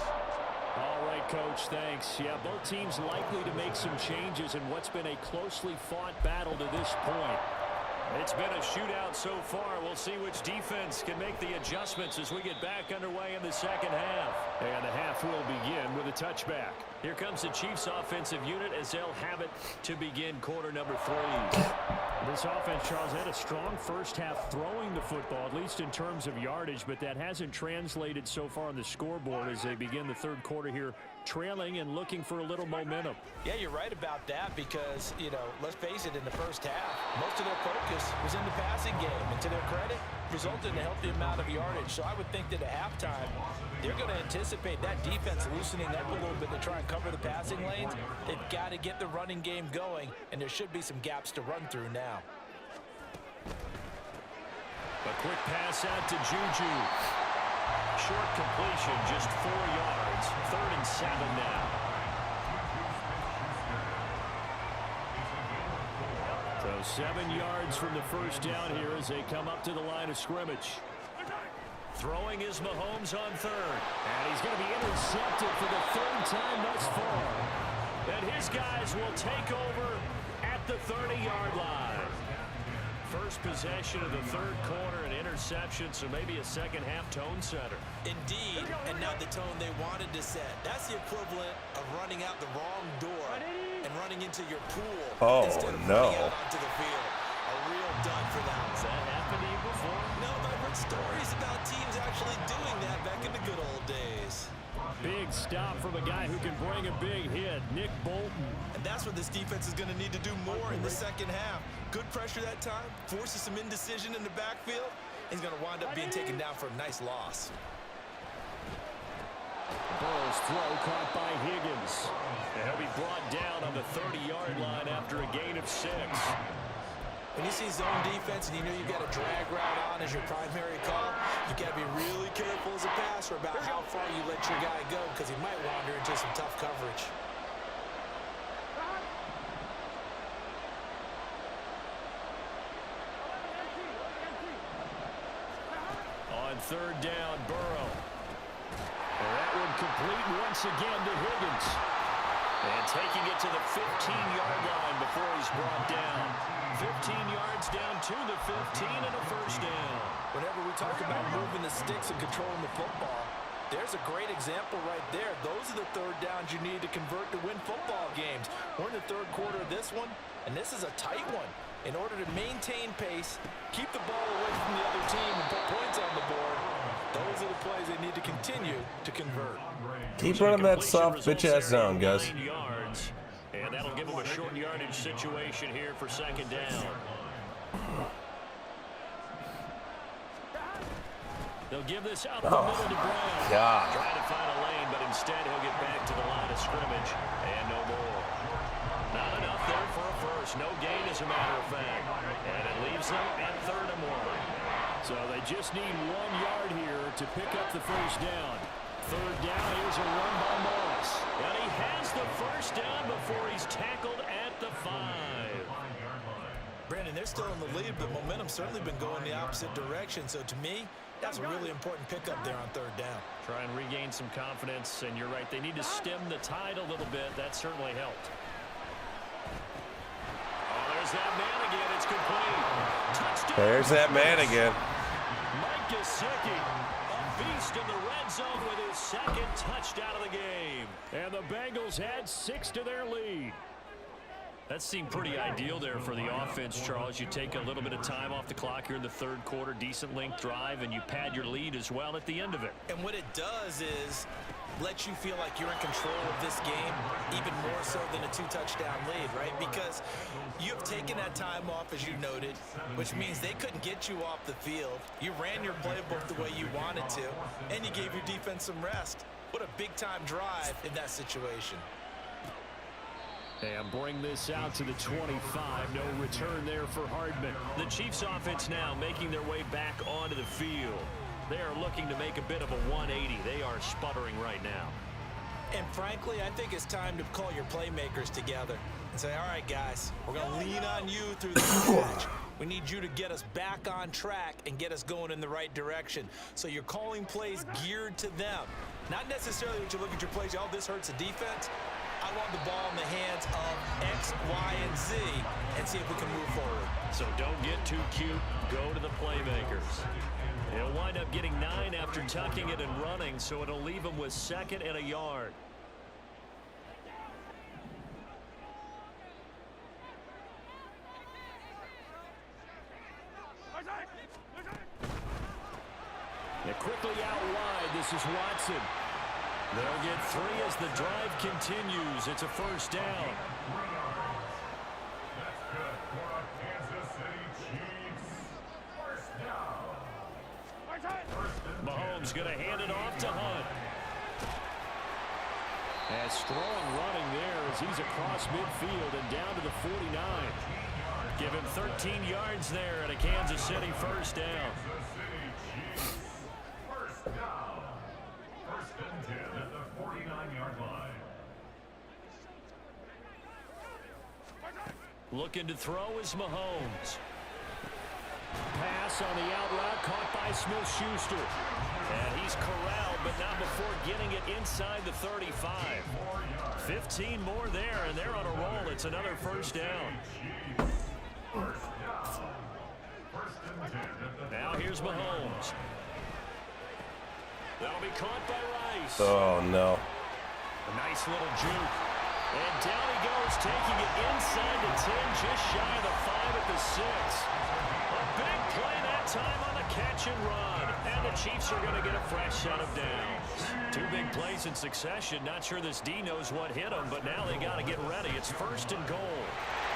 All right, Coach, thanks. Yeah, both teams likely to make some changes in what's been a closely fought battle to this point. It's been a shootout so far. We'll see which defense can make the adjustments as we get back underway in the second half. And the half will begin with a touchback. Here comes the Chiefs offensive unit as they'll have it to begin quarter number 3. This offense, Charles, had a strong first half throwing the football, at least in terms of yardage, but that hasn't translated so far on the scoreboard as they begin the third quarter here, trailing and looking for a little momentum. Yeah, you're right about that because, you know, let's face it, in the first half, most of their focus was in the passing game. And to their credit, resulted in a healthy amount of yardage. So I would think that at halftime, they're going to anticipate that defense loosening up a little bit to try and cover the passing lanes. They've got to get the running game going, and there should be some gaps to run through now. A quick pass out to Juju. Short completion, just 4 yards. 3rd and 7 now. So 7 yards from the first down here as they come up to the line of scrimmage. Throwing is Mahomes on 3rd. And he's going to be intercepted for the 3rd time thus far. And his guys will take over at the 30-yard line. first possession of the third quarter, an interception, so maybe a second half tone setter. Indeed, and now the tone they wanted to set. That's the equivalent of running out the wrong door and running into your pool instead of running out onto the field. A real dud for them. Has that happened to you before? No, but I've heard stories about teams actually doing that back in the good old days. Big stop from a guy who can bring a big hit, Nick Bolton. And that's what this defense is going to need to do more in the second half. Good pressure that time, forces some indecision in the backfield. He's going to wind up being taken down for a nice loss. Burrow's throw caught by Higgins. And he'll be brought down on the 30-yard line after a gain of 6. When you see zone defense and you know you've got a drag route on as your primary call, you got to be really careful as a passer about how far you let your guy go because he might wander into some tough coverage. On third down, Burrow. And that one complete once again to Higgins. And taking it to the 15-yard line before he's brought down. 15 yards down to the 15 and a first down. Whenever we talk about moving the sticks and controlling the football, there's a great example right there. Those are the third downs you need to convert to win football games. We're in the third quarter of this one, and this is a tight one. In order to maintain pace, keep the ball away from the other team, and put points on the board, those are the plays they need to continue to convert. Keep running that soft bitch-ass zone, guys. Yards, and that'll give them a short yardage situation here for second down. They'll give this up the middle to Brown. God. Trying to find a lane, but instead he'll get back to the line of scrimmage, and no more. Not enough there for a first. No gain, as a matter of fact. And it leaves them at 3rd and 1. So they just need 1 yard here to pick up the first down. Third down, here's a run by Morris. And he has the first down before he's tackled at the 5. Brandon, they're still in the lead, but momentum's certainly been going the opposite direction. So to me, that's a really important pickup there on third down. Try and regain some confidence, and you're right, they need to stem the tide a little bit. That certainly helped. Oh, there's that man again. It's complete. Touchdown. There's that man again. Mike Gesicki, a beast in the red zone with his 2nd touchdown of the game. And the Bengals add 6 to their lead. That seemed pretty ideal there for the offense, Charles. You take a little bit of time off the clock here in the third quarter, decent length drive, and you pad your lead as well at the end of it. And what it does is let you feel like you're in control of this game, even more so than a 2-touchdown lead, right? Because you have taken that time off, as you noted, which means they couldn't get you off the field. You ran your playbook the way you wanted to, and you gave your defense some rest. What a big-time drive in that situation. And bring this out to the 25. No return there for Hardman. The Chiefs offense now making their way back onto the field. They are looking to make a bit of a 180. They are sputtering right now. And frankly, I think it's time to call your playmakers together and say, all right, guys, we're going to lean on you through this match. We need you to get us back on track and get us going in the right direction. So you're calling plays geared to them. Not necessarily when you look at your plays, oh, this hurts the defense. I want the ball in the hands of X, Y, and Z and see if we can move forward. So don't get too cute. Go to the playmakers. He'll wind up getting 9 after tucking it and running, so it'll leave him with 2nd and a yard. And quickly out wide, this is Watson. They'll get 3 as the drive continues. It's a first down. That's good for the Kansas City Chiefs. First down. Mahomes going to hand it off to Hunt. And strong running there as he's across midfield and down to the 49. Give him 13 yards there and a Kansas City first down. Kansas City Chiefs. First down. 1st and 10 at the 49-yard line. Looking to throw is Mahomes. Pass on the out route caught by Smith-Schuster. And he's corralled, but not before getting it inside the 35. 15 more there, and they're on a roll. It's another first down. First down. Now here's Mahomes. That'll be caught by Rice. Oh, no. A nice little juke. And down he goes, taking it inside the 10, just shy of the 5 at the 6. A big play that time on the catch and run. And the Chiefs are going to get a fresh set of downs. 2 big plays in succession. Not sure this D knows what hit him, but now they got to get ready. It's 1st and goal.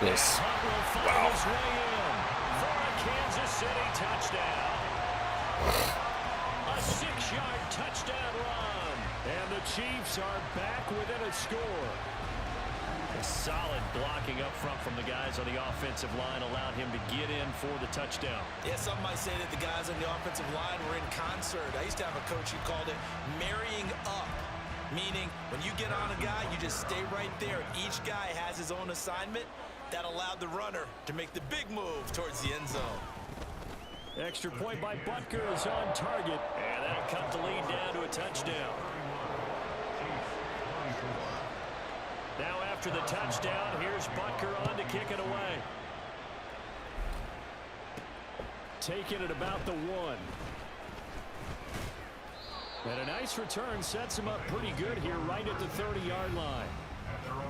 Yes. Hunt will find his way in for a Kansas City touchdown. A 6-yard touchdown run. And the Chiefs are back within a score. A solid blocking up front from the guys on the offensive line allowed him to get in for the touchdown. Yeah, some might say that the guys on the offensive line were in concert. I used to have a coach who called it marrying up, meaning when you get on a guy, you just stay right there. Each guy has his own assignment. That allowed the runner to make the big move towards the end zone. Extra point by Butker is on target, and that'll cut the lead down to a touchdown. Now after the touchdown, here's Butker on to kick it away. Taking it about the 1. And a nice return sets him up pretty good here right at the 30-yard line.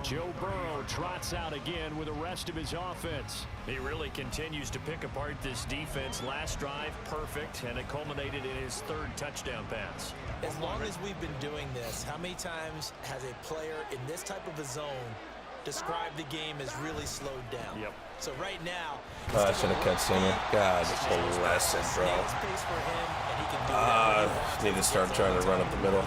Joe Burrow trots out again with the rest of his offense. He really continues to pick apart this defense. Last drive, perfect, and it culminated in his 3rd touchdown pass. As long as we've been doing this, how many times has a player in this type of a zone described the game as really slowed down? Yep. So right now, I should have cut sooner. God bless him, bro. Need to start trying to run up the middle.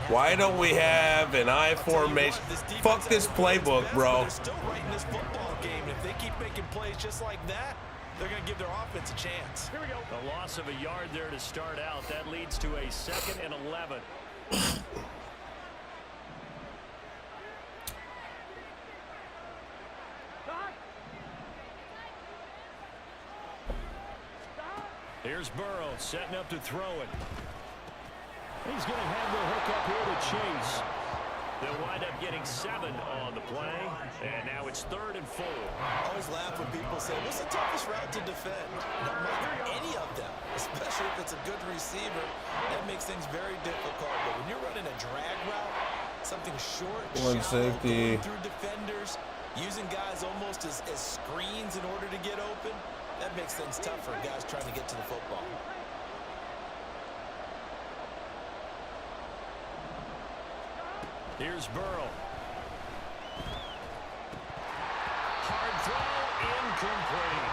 Why don't we have an I formation? Fuck this playbook, bro. They're still right in this football game. If they keep making plays just like that, they're going to give their offense a chance. Here we go. A loss of a yard there to start out. That leads to a 2nd and 11. Here's Burrow setting up to throw it. He's going to have the hook up here to Chase. They'll wind up getting 7 on the play, and now it's 3rd and 4. I always laugh when people say, what's the toughest route to defend? No matter any of them, especially if it's a good receiver, that makes things very difficult. But when you're running a drag route, something short, One shallow, safety. going through defenders, using guys almost as screens in order to get open, that makes things tough for guys trying to get to the football. Here's Burrow. Hard throw, incomplete.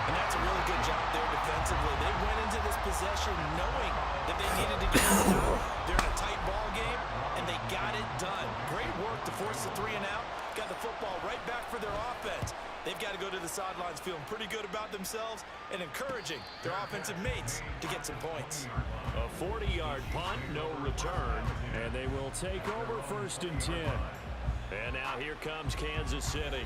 And that's a really good job there defensively. They went into this possession knowing that they needed to get it out. They're in a tight ball game, and they got it done. Great work to force the 3 and out. Got the football right back for their offense. They've got to go to the sidelines feeling pretty good about themselves and encouraging their offensive mates to get some points. A 40-yard punt, no return, and they will take over 1st and 10. And now here comes Kansas City.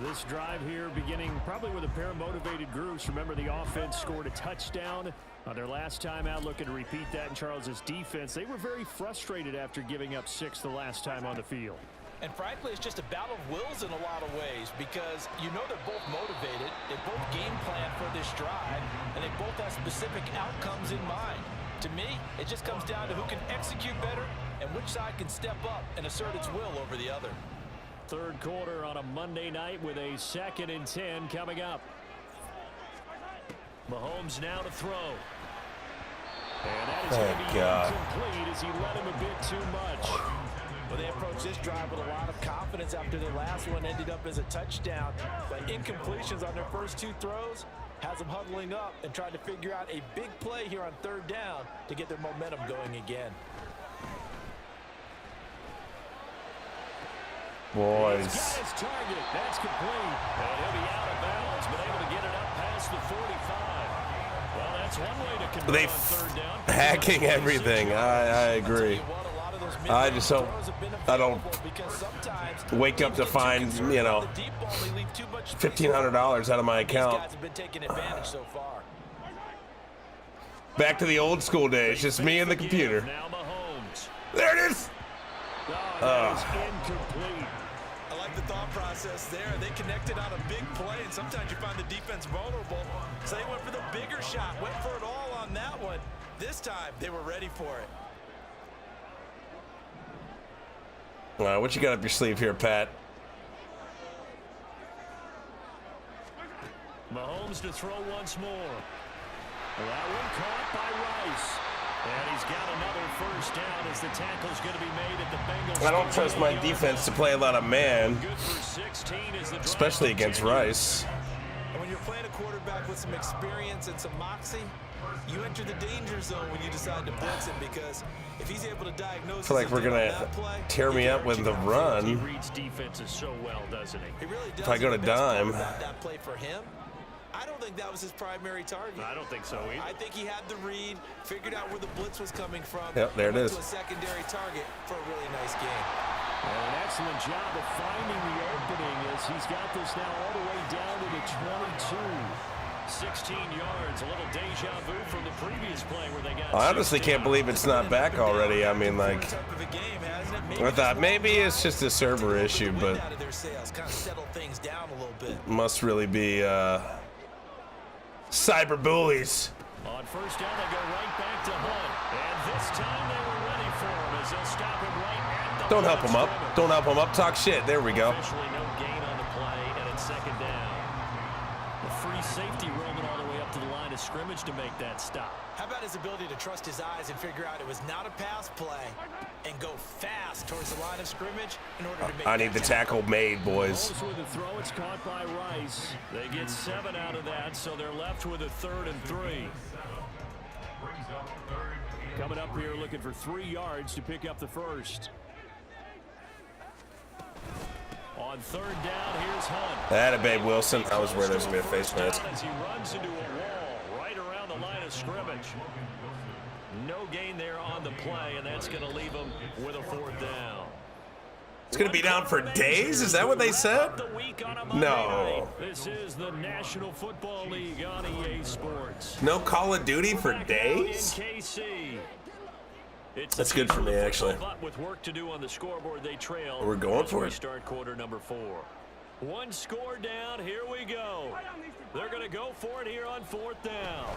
This drive here beginning probably with a pair of motivated groups. Remember, the offense scored a touchdown on their last time out. Looking to repeat that in Charles's defense. They were very frustrated after giving up 6 the last time on the field. And frankly, it's just a battle of wills in a lot of ways because you know they're both motivated, they both game plan for this drive, and they both have specific outcomes in mind. To me, it just comes down to who can execute better and which side can step up and assert its will over the other. 3rd quarter on a Monday night with a 2nd and 10 coming up. Mahomes now to throw. And that is going to be incomplete as he let him a bit too much. Well, they approached this drive with a lot of confidence after their last one ended up as a touchdown. But incompletions on their first 2 throws has them huddling up and trying to figure out a big play here on 3rd down to get their momentum going again. Boys. He's got his target. That's complete. And he'll be out of bounds, but able to get it up past the 45. Well, that's one way to convert on 3rd down. Hacking everything. I agree. I just hope I don't wake up to find, you know, $1,500 out of my account. Back to the old school days, just me and the computer. Now Mahomes. There it is. That is incomplete. I like the thought process there. They connected on a big play, and sometimes you find the defense vulnerable. So they went for the bigger shot, went for it all on that one. This time, they were ready for it. All right, what you got up your sleeve here, Pat? Mahomes to throw once more. That one caught by Rice. And he's got another first down as the tackle's going to be made at the Bengals. I don't trust my defense to play a lot of man, Good for 16 as the drive especially against continues. Rice. And when you're playing a quarterback with some experience and some moxie, you enter the danger zone when you decide to blitz him, because if he's able to diagnose, I feel like we're gonna tear me up with the He run. reads defenses so well, doesn't he? He really does. If I go to The best part dime. about that play for him, I don't think that was his primary target. I don't think so either. I think he had the read, figured out where the blitz was coming from. Yep, there it went is. to a secondary target for a really nice game. And an excellent job of finding the opening as he's got this now all the way down to the 22. 16 yards, a little deja vu from the previous play where they got. I honestly can't believe it's not back already. I mean, like, Type of a game, hasn't it? I thought maybe it's just a server issue, but out of their sails, kind of settle things down a little bit. must really be cyber bullies. On first down, they go right back to Hunt. And this time they were ready for him as they'll stop him right at the Don't help line him up. of scrimmage. Don't help him up. Talk shit. There we go. Officially no gain on the play, and it's second down. The free safety roaming all the way up to the line of scrimmage to make that stop. How about his ability to trust his eyes and figure out it was not a pass play and go fast towards the line of scrimmage in order to make I need the tackle made, boys. Mahomes with the throw, it's caught by Rice. They get 7 out of that, so they're left with a 3rd and 3. Coming up here looking for 3 yards to pick up the first. On 3rd down, here's Hunt. That a Babe Wilson. I was worried there was gonna be a face mask. As he runs into a wall right around the line of scrimmage. No gain there on the play, and that's going to leave him with a 4th down. It's gonna be down for days? Is that what they said? No. This is the National Football League on EA Sports. No Call of Duty for days? KC. That's good for me, actually. But with work to do on the scoreboard, they trail. We're going as for we it. Start quarter number 4. 1 score down. Here we go. They're going to go for it here on 4th down.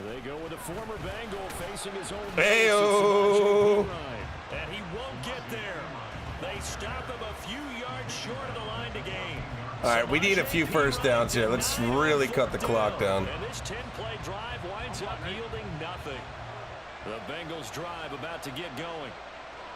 They go with a former Bengal facing his own. Hey-o. And he won't get there. They stop him a few yards short of the line to gain. All right, we need a few first downs here. Let's really cut the clock down. And this 10-play drive winds up yielding nothing. The Bengals drive about to get going.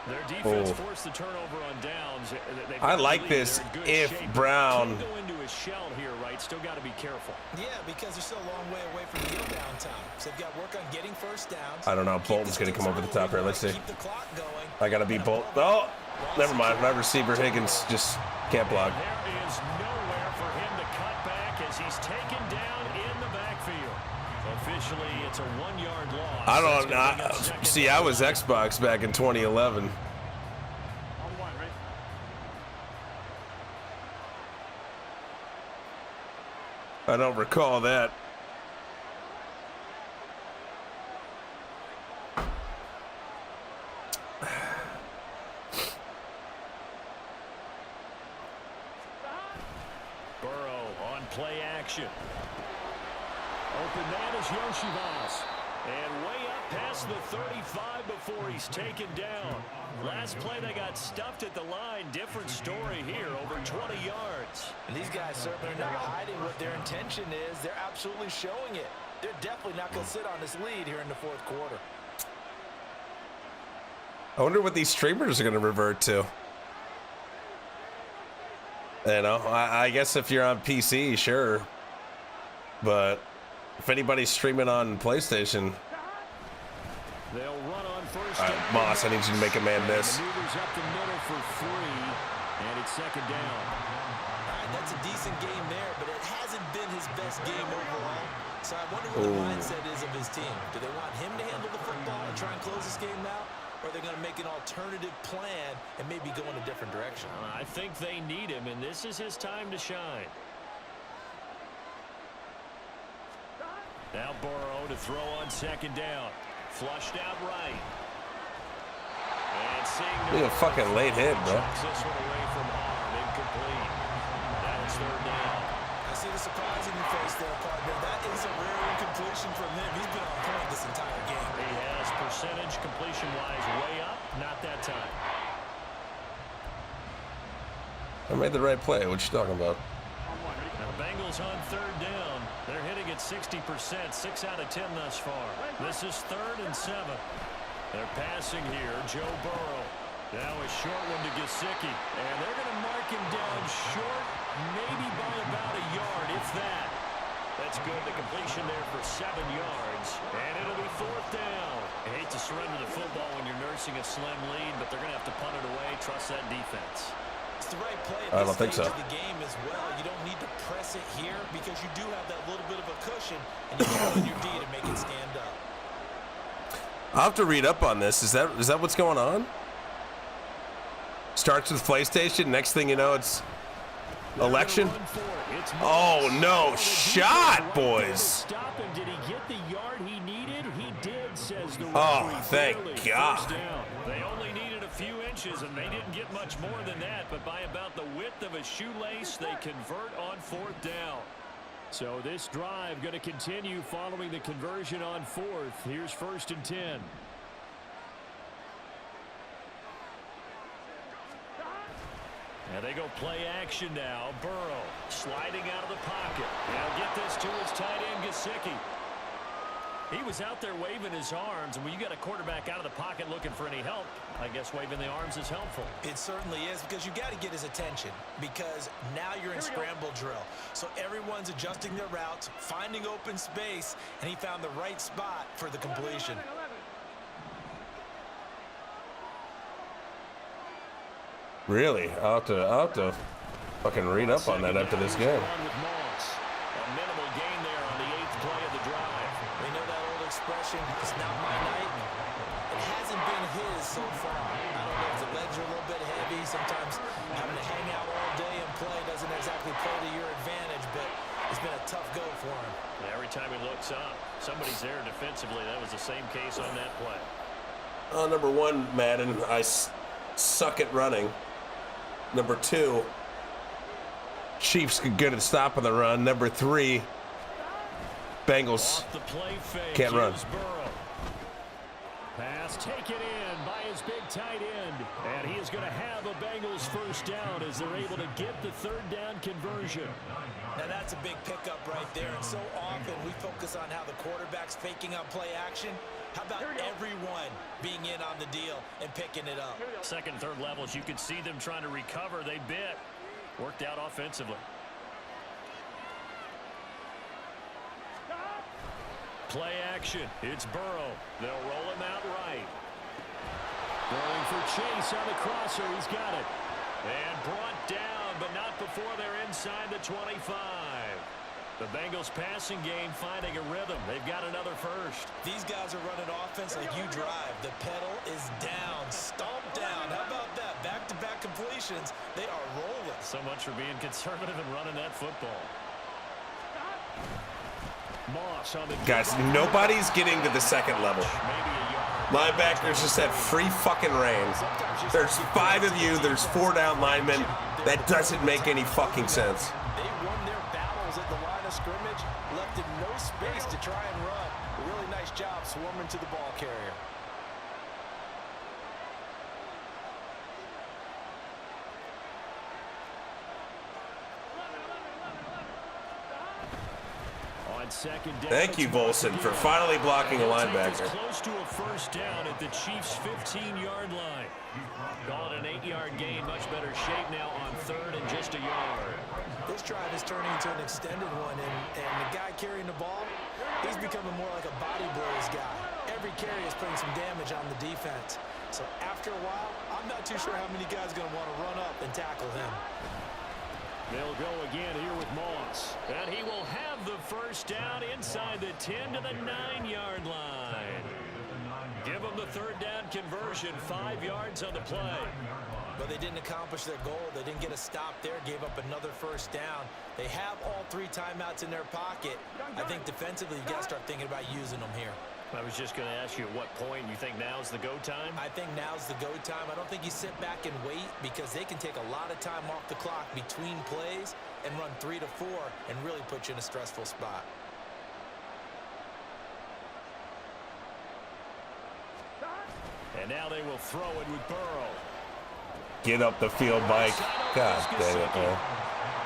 Their defense forced the turnover on downs. I like this if Brown. Can't go into his shell here, right? Still got to be careful. Yeah, because they're still a long way away from the down time. So they've got work on getting first downs. I don't know. Bolton's going to come over the top here. Let's see. Keep the clock going. I got to beat Bolton. Oh, never mind. My receiver, Higgins, just can't block. There is nowhere for him to cut back as he's taken down in the backfield. Officially, it's a 1-yard loss. I don't see. I was Xbox back in 2011. I don't recall that. Burrow on play action. Open man is Yoshivas. And way up past the 35 before he's taken down. Last play they got stuffed at the line. Different story here, over 20 yards. And these guys certainly are not hiding what their intention is. They're absolutely showing it. They're definitely not going to sit on this lead here in the 4th quarter. I wonder what these streamers are going to revert to. You know, I guess if you're on PC, sure. But if anybody's streaming on PlayStation. They'll run on first. All right, Moss, I need you to make a man miss. Maneuvers up the middle for 3, and it's second down. All right, that's a decent game there, but it hasn't been his best game overall. So I wonder what the mindset is of his team. Do they want him to handle the football and try and close this game out? Or are they going to make an alternative plan and maybe go in a different direction? I think they need him, and this is his time to shine. Now Burrow to throw on second down. Flushed out right. And seeing He's a fucking late hit, bro. chucks this one away from harm. Incomplete. surprising you faced there, partner. That is a rare incompletion from him. He's been on point this entire game. He has percentage completion-wise way up. Not that time. I made the right play. What you talking about? Now the Bengals on third down. They're hitting at 60%, 6 out of 10 thus far. This is 3rd and 7. They're passing here. Joe Burrow. Now a short one to Gesicki. And they're going to mark him down short, maybe by about a yard, if that. That's good. The completion there for 7 yards. And it'll be 4th down. I hate to surrender the football when you're nursing a slim lead, but they're going to have to punt it away. Trust that defense. It's the right play I at don't this think stage so. of the game as well. You don't need to press it here because you do have that little bit of a cushion, and you can go in your D to make it stand up. I'll have to read up on this. Is that what's going on? Starts with PlayStation. Next thing you know, it's election. Oh, no. Shot, boys. Stop him. Did he get the yard he needed? He did, says the Oh, referee. thank Clearly, God. first down. They only needed a few inches, and they didn't get much more than that. But by about the width of a shoelace, they convert on 4th down. So this drive going to continue following the conversion on 4th. Here's 1st and 10. Now they go play action now. Burrow sliding out of the pocket. Now get this to his tight end, Gesicki. He was out there waving his arms, and when you got a quarterback out of the pocket looking for any help, I guess waving the arms is helpful. It certainly is, because you got to get his attention, because now you're in scramble drill. So everyone's adjusting their routes, finding open space, and he found the right spot for the completion. Really? I'll have to fucking read up on that after this game. A minimal gain there on the 8th play of the drive. We know that old expression, it's not my night. It hasn't been his so far. I don't know if the legs are a little bit heavy. Sometimes having to hang out all day and play doesn't exactly play to your advantage, but it's been a tough go for him. Every time he looks up, somebody's there defensively. That was the same case on that play. Number 1, Madden, I suck at running. Number 2, Chiefs good at stopping the run. Number 3, Bengals Off the play fake, can't run. Burrow. Pass taken in by his big tight end. And he is going to have a Bengals first down as they're able to get the 3rd down conversion. Now that's a big pickup right there, and so often we focus on how the quarterback's faking up play action. How about everyone being in on the deal and picking it up? 2nd, 3rd levels, you could see them trying to recover. They bit. Worked out offensively. Play action. It's Burrow. They'll roll him out right. Throwing for Chase on the crosser. He's got it. And brought down, but not before they're inside the 25. The Bengals passing game finding a rhythm. They've got another first. These guys are running offense like you drive. The pedal is down, stomp down. How about that? Back-to-back completions. They are rolling. So much for being conservative and running that football. Moss on the Guys, nobody's getting to the 2nd level. Linebackers just have free fucking reign. There's 5 of you. There's 4 down linemen. That doesn't make any fucking sense. They won their battles at the line of scrimmage, left in no space to try and run. A really nice job swarming to the ball carrier. Thank you, Volson, for finally blocking a linebacker. Close to a first down at the Chiefs' 15-yard line. Call it an 8-yard gain. Much better shape now on 3rd and just a yard. This drive is turning into an extended one, and the guy carrying the ball, he's becoming more like a body blows guy. Every carry is putting some damage on the defense. So after a while, I'm not too sure how many guys are going to want to run up and tackle him. They'll go again here with Moss. And he will have the first down inside the 10 to the 9-yard line. Give them the 3rd down conversion, 5 yards on the play. But they didn't accomplish their goal. They didn't get a stop there, gave up another first down. They have all 3 timeouts in their pocket. I think defensively, you got to start thinking about using them here. I was just going to ask you at what point you think now's the go time? I think now's the go time. I don't think you sit back and wait because they can take a lot of time off the clock between plays and run 3 to 4 and really put you in a stressful spot. And now they will throw it with Burrow. Get up the field, Mike. God dang it, man.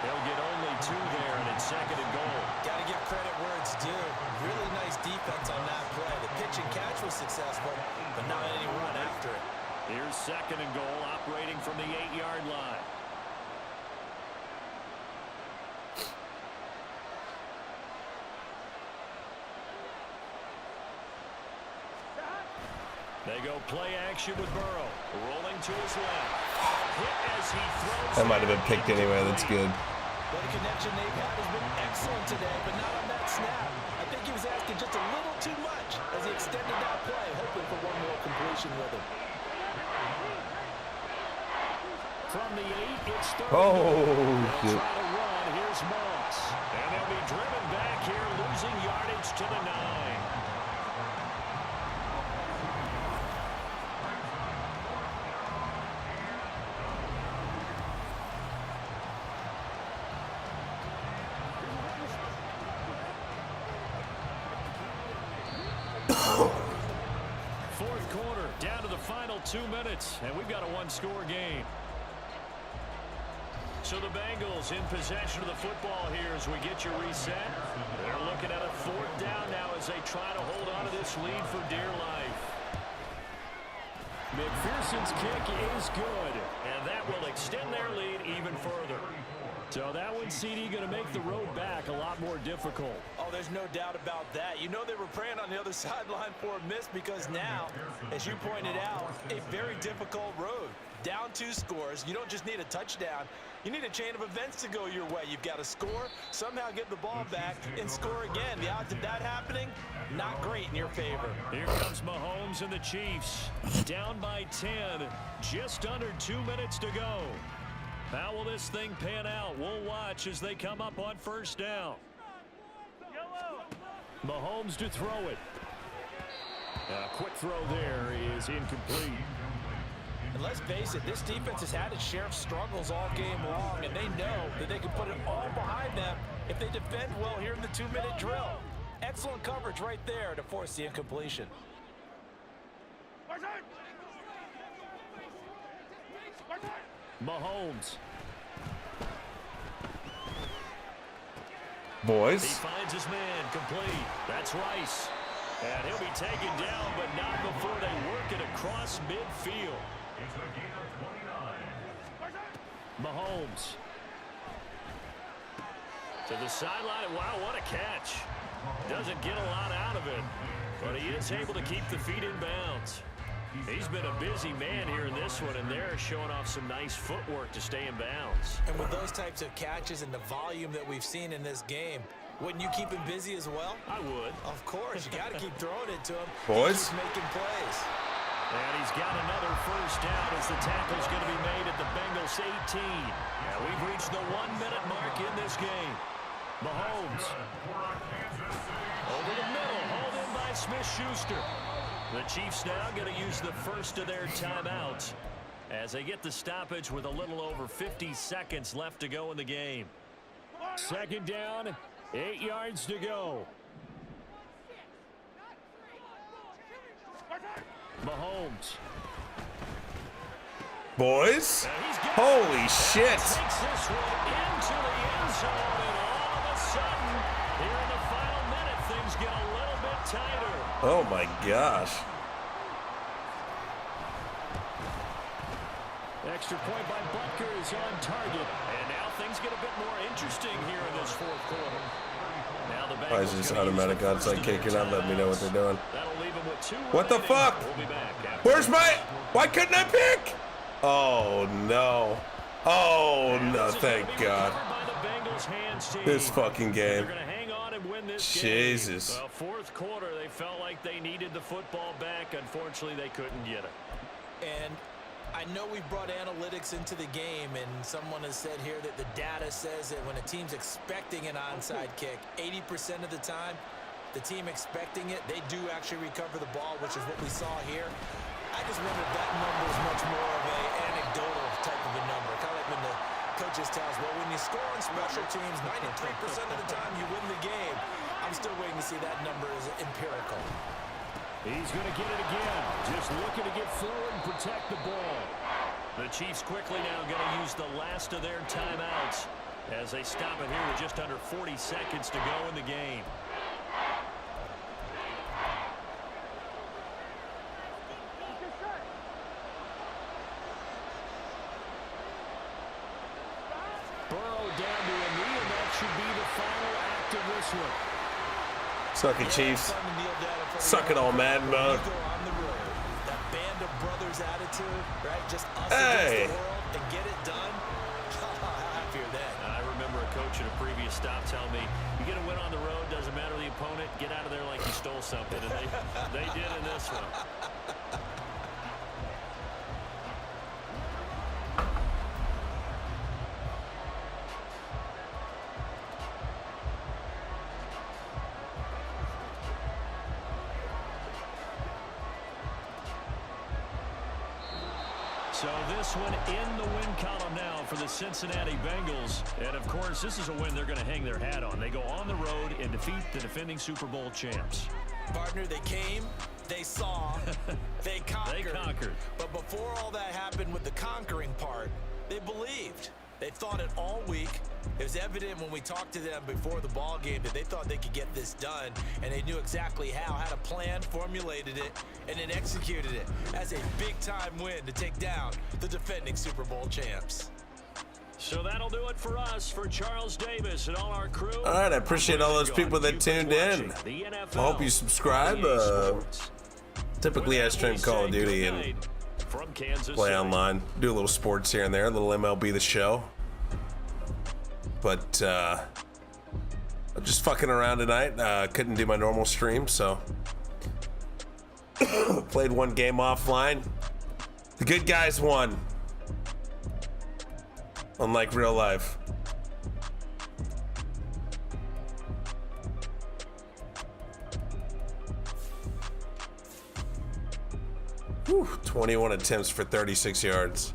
They'll get only 2 there, and it's 2nd and goal. Got to give credit where it's due. Really nice defense on that play. The pitch and catch was successful, but not any run after it. Here's 2nd and goal, operating from the 8-yard line. They go play action with Burrow, rolling to his left. Hit as he throws. That might have been picked anyway. That's good. Well, the connection they've had has been excellent today, but not on that snap. I think he was asking just a little too much as he extended that play, hoping for one more completion with him. From the 8, it's 3rd. Oh, shit. Try to run. Here's Moss. And they'll be driven back here, losing yardage to the 9. Fourth quarter, down to the final 2 minutes, and we've got a one-score game. So the Bengals in possession of the football here as we get your reset. They're looking at a 4th down now as they try to hold on to this lead for dear life. McPherson's kick is good, and that will extend their lead even further. So that one, CD, going to make the road back a lot more difficult. Oh, there's no doubt about that. You know they were praying on the other sideline for a miss because now, as you pointed out, a very difficult road. Down 2 scores. You don't just need a touchdown. You need a chain of events to go your way. You've got to score, somehow get the ball back, and score again. The odds of that happening, not great in your favor. Here comes Mahomes and the Chiefs. Down by 10. Just under 2 minutes to go. How will this thing pan out? We'll watch as they come up on 1st down. Mahomes to throw it. A quick throw there is incomplete. And let's face it, this defense has had its share of struggles all game long, and they know that they can put it all behind them if they defend well here in the 2-minute drill. Excellent coverage right there to force the incompletion. Mahomes. Boys. He finds his man complete. That's Rice. And he'll be taken down, but not before they work it across midfield. It's a gain of 29. Mahomes. To the sideline. Wow, what a catch. Doesn't get a lot out of it, but he is able to keep the feet in bounds. He's been a busy man here in this one, and they're showing off some nice footwork to stay in bounds. And with those types of catches and the volume that we've seen in this game, wouldn't you keep him busy as well? I would. Of course. You got to keep throwing it to him. Boys. He's making plays. And he's got another 1st down as the tackle's going to be made at the Bengals 18. Now we've reached the 1-minute mark in this game. Mahomes. Over the middle, hauled in by Smith-Schuster. The Chiefs now going to use the first of their timeouts as they get the stoppage with a little over 50 seconds left to go in the game. 2nd down, 8 yards to go. Mahomes. Boys. Holy shit. Takes this one into the end zone, and all of a sudden, here in the final minute, things get a little bit tighter. Oh my gosh. Extra point by Butker is on target, and now things get a bit more interesting here in this 4th quarter. Now the Why is this automatic onside kick? You're not letting me know what they're doing. That'll leave them with 2 What the remaining. fuck? We'll be back after Where's my... Why couldn't I pick? Oh, no. Oh, no. Thank God. This fucking game. Jesus. Well, 4th quarter, they felt like they needed the football back. Unfortunately, they couldn't get it. And I know we've brought analytics into the game, and someone has said here that the data says that when a team's expecting an onside kick, 80% of the time, the team expecting it, they do actually recover the ball, which is what we saw here. I just wonder if that number is much more of an anecdotal type of a number. Kind of like when the coaches tell us, well, when you score on special teams, 93% of the time you win the game. I'm still waiting to see that number is empirical. He's going to get it again. Just looking to get forward and protect the ball. The Chiefs quickly now going to use the last of their timeouts as they stop it here with just under 40 seconds to go in the game. Burrow down to a knee, and that should be the final act of this one. Suck it, Chiefs. Suck it all, Madden mode. That band of brothers attitude, right? Just us against the world and get it done. How happy are they? I remember a coach at a previous stop telling me, you get a win on the road, doesn't matter the opponent, get out of there like you stole something. And they did in this one. So this one in the win column now for the Cincinnati Bengals. And, of course, this is a win they're going to hang their hat on. They go on the road and defeat the defending Super Bowl champs. Partner, they came, they saw, they conquered. They conquered. But before all that happened with the conquering part, they believed. They thought it all week. It was evident when we talked to them before the ball game that they thought they could get this done, and they knew exactly how, had a plan, formulated it, and then executed it as a big-time win to take down the defending Super Bowl champs. So that'll do it for us, for Charles Davis and all our crew. All right, I appreciate all those people that tuned in. I hope you subscribe. Typically, I stream Call of Duty and play online. Do a little sports here and there, a little MLB The Show. But I'm just fucking around tonight. Couldn't do my normal stream, so played one game offline. The good guys won. Unlike real life. Whew, 21 attempts for 36 yards.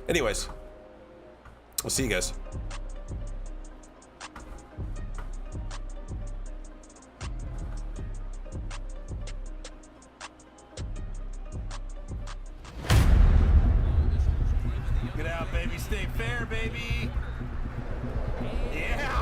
Anyways, we'll see you guys. Get out, baby. Stay fair, baby. Yeah.